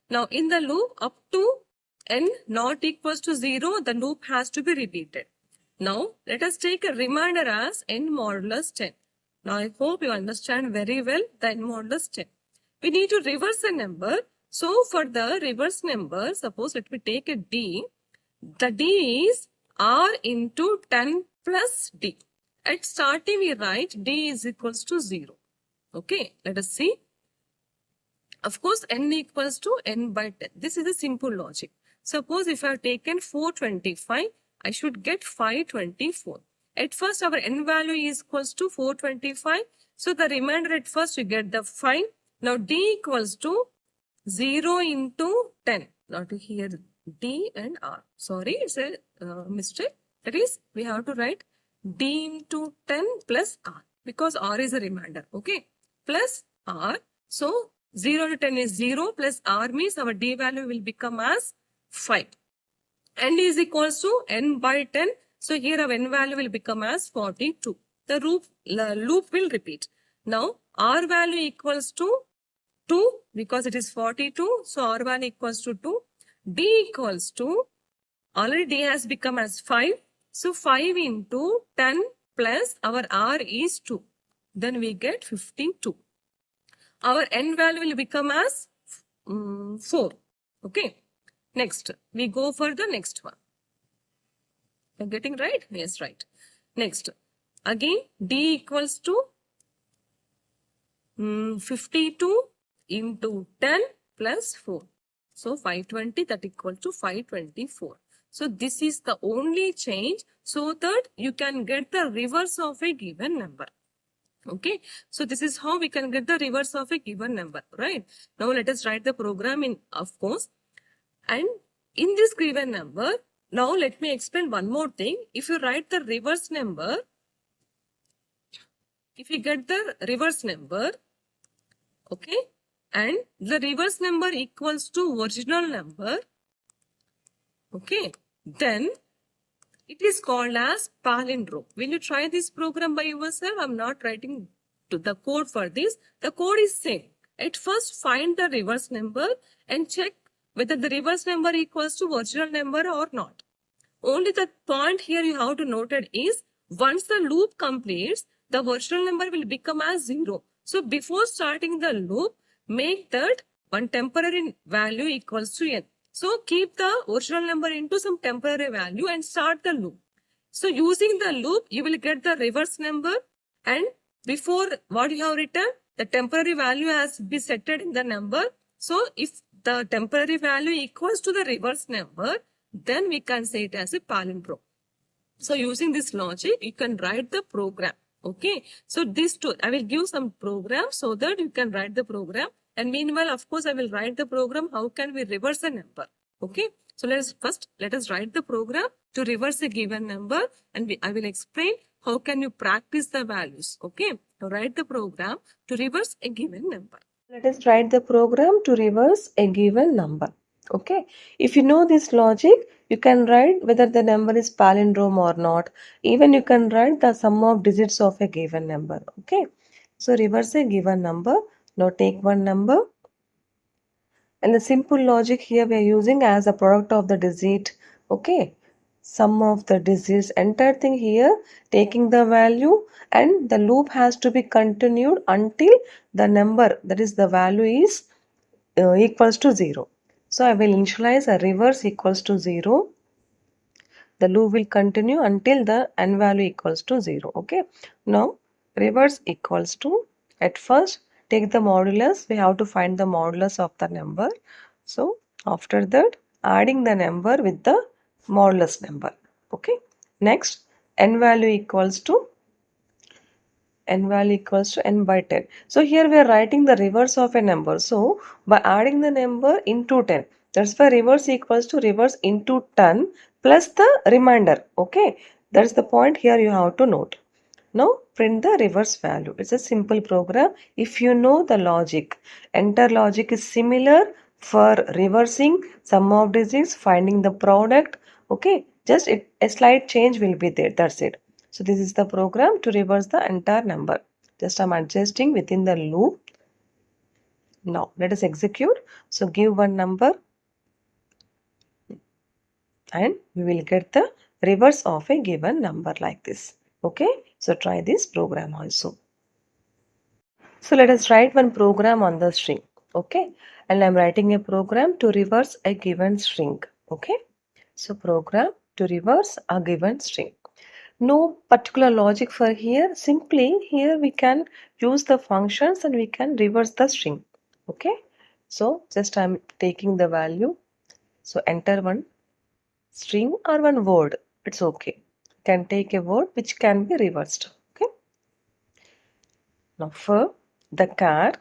now in the loop up to n not equals to 0, the loop has to be repeated. Now let us take a reminder as n modulus 10. Now I hope you understand very well the n modulus 10. We need to reverse a number. So for the reverse number, suppose let me take a d. The d is r into 10 plus d. At starting we write d is equals to 0. Okay, let us see. Of course, n equals to n by 10. This is a simple logic. Suppose if I have taken 425, I should get 524. At first, our n value is equals to 425. So the remainder at first we get the 5. Now d equals to 0 into 10. Now to here d and r. Sorry, it's a mistake. That is, we have to write d into 10 plus r because r is a remainder. Okay, plus r. So 0 to 10 is 0 plus r means our d value will become as 5. N is equals to n by 10. So here our n value will become as 42. The loop will repeat. Now r value equals to 2 because it is 42. So r value equals to 2. D equals to, already d has become as 5. So 5 into 10 plus our r is 2. Then we get 52. Our n value will become as 4. Okay. Next, we go for the next one. You're getting right? Yes, right. Next, again, d equals to 52 into 10 plus 4. So 520, that equals to 524. So this is the only change so that you can get the reverse of a given number. Okay, so this is how we can get the reverse of a given number, right? Now let us write the program in, of course. And in this given number, now let me explain one more thing. If you write the reverse number, if you get the reverse number, okay, and the reverse number equals to original number, okay, then it is called as palindrome. Will you try this program by yourself? I'm not writing to the code for this. The code is same. At first, find the reverse number and check whether the reverse number equals to original number or not. Only the point here you have to note it is once the loop completes, the original number will become as 0. So before starting the loop, make that one temporary value equals to n. So keep the original number into some temporary value and start the loop. So using the loop, you will get the reverse number, and before what you have written, the temporary value has been set in the number. So if the temporary value equals to the reverse number, then we can say it as a palindrome. So using this logic, you can write the program. Okay. So this two, I will give some program so that you can write the program. And meanwhile, of course, I will write the program. How can we reverse a number? Okay. So let us write the program to reverse a given number, and I will explain how can you practice the values. Okay. So write the program to reverse a given number. Let us write the program to reverse a given number. Okay. If you know this logic, you can write whether the number is palindrome or not. Even you can write the sum of digits of a given number. Okay. So reverse a given number. Now take one number. And the simple logic here we are using as a product of the digit. Okay. Sum of the digits, entire thing here, taking the value, and the loop has to be continued until the number, that is the value, is equals to 0. So I will initialize a reverse equals to 0. The loop will continue until the n value equals to 0. Okay. Now reverse equals to, at first take the modulus. We have to find the modulus of the number. So after that, adding the number with the modulus number. Okay. Next, n value equals to n by 10. So here we are writing the reverse of a number. So by adding the number into 10, that's why reverse equals to reverse into 10 plus the remainder. Okay. That's the point here you have to note. Now print the reverse value. It's a simple program. If you know the logic, enter logic is similar for reversing sum of digits, finding the product. Okay. Just a slight change will be there. That's it. So this is the program to reverse the entire number. Just I'm adjusting within the loop. Now let us execute. So give one number and we will get the reverse of a given number like this. Okay. So try this program also. So let us write one program on the string. Okay. And I'm writing a program to reverse a given string. Okay. So program to reverse a given string. No particular logic for here. Simply here we can use the functions and we can reverse the string. Okay. So just I'm taking the value. So enter one string or one word. It's okay. You can take a word which can be reversed. Okay. Now for the char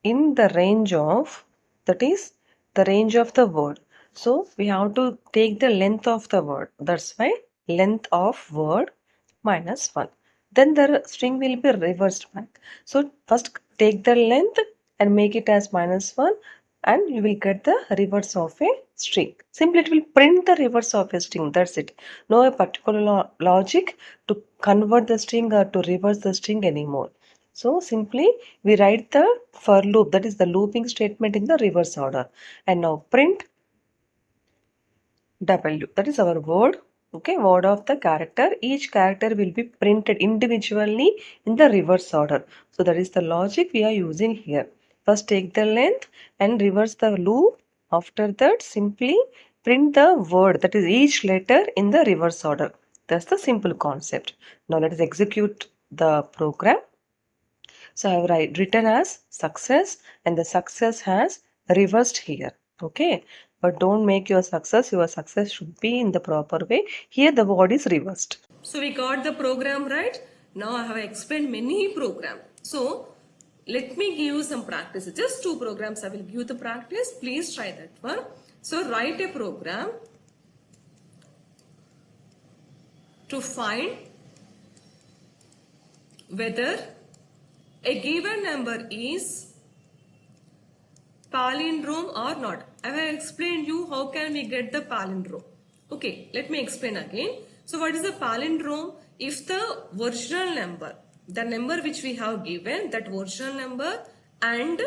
in the range of, that is the range of the word. So we have to take the length of the word. That's why length of word minus 1. Then the string will be reversed back. So first take the length and make it as minus 1 and you will get the reverse of a string. Simply it will print the reverse of a string. That's it. No particular logic to convert the string or to reverse the string anymore. So simply we write the for loop, that is the looping statement, in the reverse order. And now print W, that is our word. Okay, word of the character. Each character will be printed individually in the reverse order. So that is the logic we are using here. First take the length and reverse the loop. After that simply print the word, that is each letter, in the reverse order. That's the simple concept. Now let us execute the program. So I have written as success and the success has reversed here. Okay. But don't make your success should be in the proper way. Here the word is reversed. So we got the program right. Now I have explained many programs. So let me give you some practice. Just 2 programs I will give the practice. Please try that one. So write a program to find whether a given number is palindrome or not. I have explained you how can we get the palindrome. Okay, let me explain again. So what is the palindrome? If the original number, the number which we have given, that original number and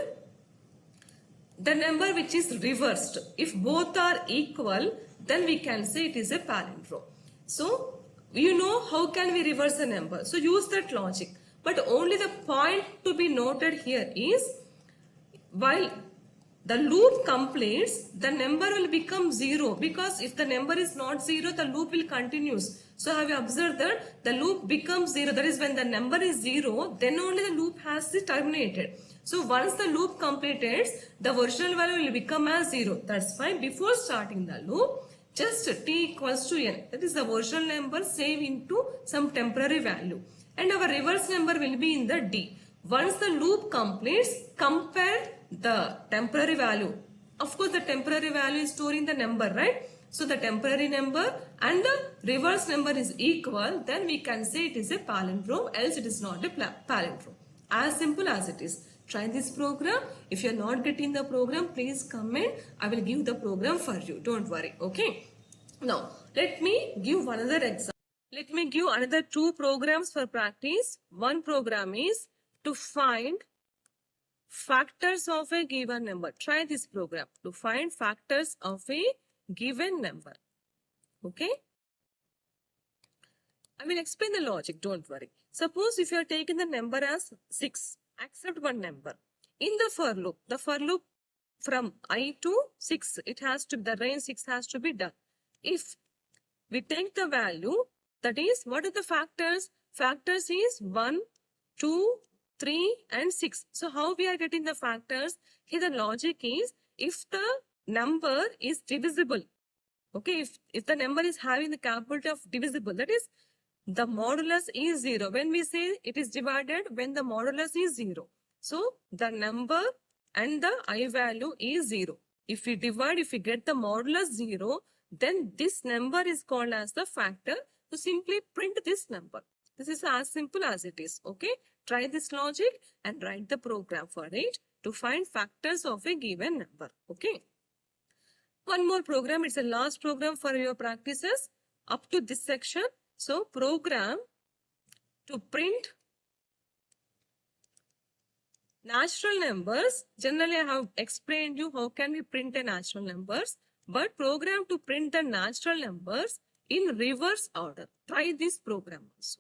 the number which is reversed, if both are equal, then we can say it is a palindrome. So you know how can we reverse a number. So use that logic. But only the point to be noted here is, while the loop completes, the number will become 0, because if the number is not 0, the loop will continue. So have you observed that the loop becomes 0? That is, when the number is 0, then only the loop has terminated. So once the loop completes, the original value will become as 0. That's why before starting the loop, just t equals to n. That is the original number save into some temporary value. And our reverse number will be in the d. Once the loop completes, compare the temporary value. Of course, the temporary value is stored in the number, right? So the temporary number and the reverse number is equal, then we can say it is a palindrome, else it is not a palindrome. As simple as it is. Try this program. If you are not getting the program, please comment. I will give the program for you. Don't worry. Okay. Now, let me give another example. Let me give another two programs for practice. One program is to find factors of a given number. Try this program to find factors of a given number. Okay. I will explain the logic. Don't worry. Suppose if you are taking the number as 6, accept one number. In the for loop from I to 6, it has to, the range 6 has to be done. If we take the value, that is, what are the factors? Factors is 1, 2, 3 and 6. So how we are getting the factors? Here the logic is, if the number is divisible, okay, if the number is having the capability of divisible, that is, the modulus is 0. When we say it is divided, when the modulus is 0. So the number and the I value is 0. If we divide, if we get the modulus 0, then this number is called as the factor. So simply print this number. This is as simple as it is. Okay. Try this logic and write the program for it to find factors of a given number. Okay. One more program. It's the last program for your practices up to this section. So program to print natural numbers. Generally, I have explained you how can we print a natural numbers. But program to print the natural numbers in reverse order. Try this program also.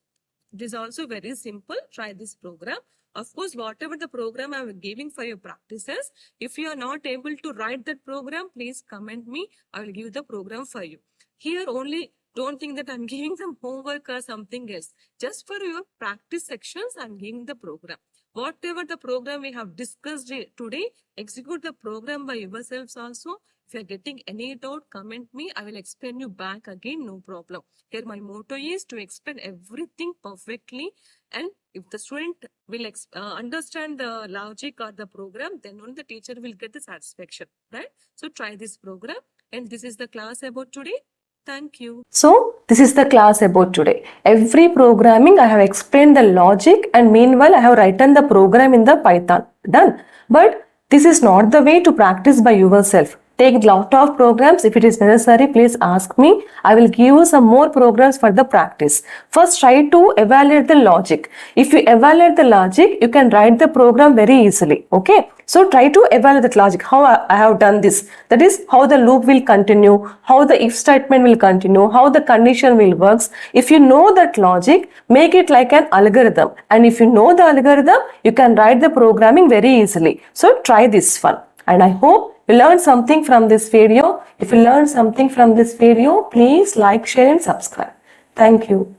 It is also very simple. Try this program. Of course, whatever the program I am giving for your practices, if you are not able to write that program, please comment me. I will give the program for you. Here only, don't think that I am giving some homework or something else. Just for your practice sections, I am giving the program. Whatever the program we have discussed today, execute the program by yourselves also. If you are getting any doubt, comment me. I will explain you back again, no problem. Here my motto is to explain everything perfectly. And if the student will understand the logic or the program, then only the teacher will get the satisfaction, right? So try this program. And this is the class about today. Thank you. So this is the class about today. Every programming I have explained the logic, and meanwhile I have written the program in the Python. Done. But this is not the way to practice by yourself. Take lot of programs. If it is necessary, please ask me. I will give you some more programs for the practice. First, try to evaluate the logic. If you evaluate the logic, you can write the program very easily. Okay. So try to evaluate that logic. How I have done this. That is how the loop will continue, how the if statement will continue, how the condition will work. If you know that logic, make it like an algorithm. And if you know the algorithm, you can write the programming very easily. So try this one. And I hope you learned something from this video. If you learned something from this video, please like, share and subscribe. Thank you.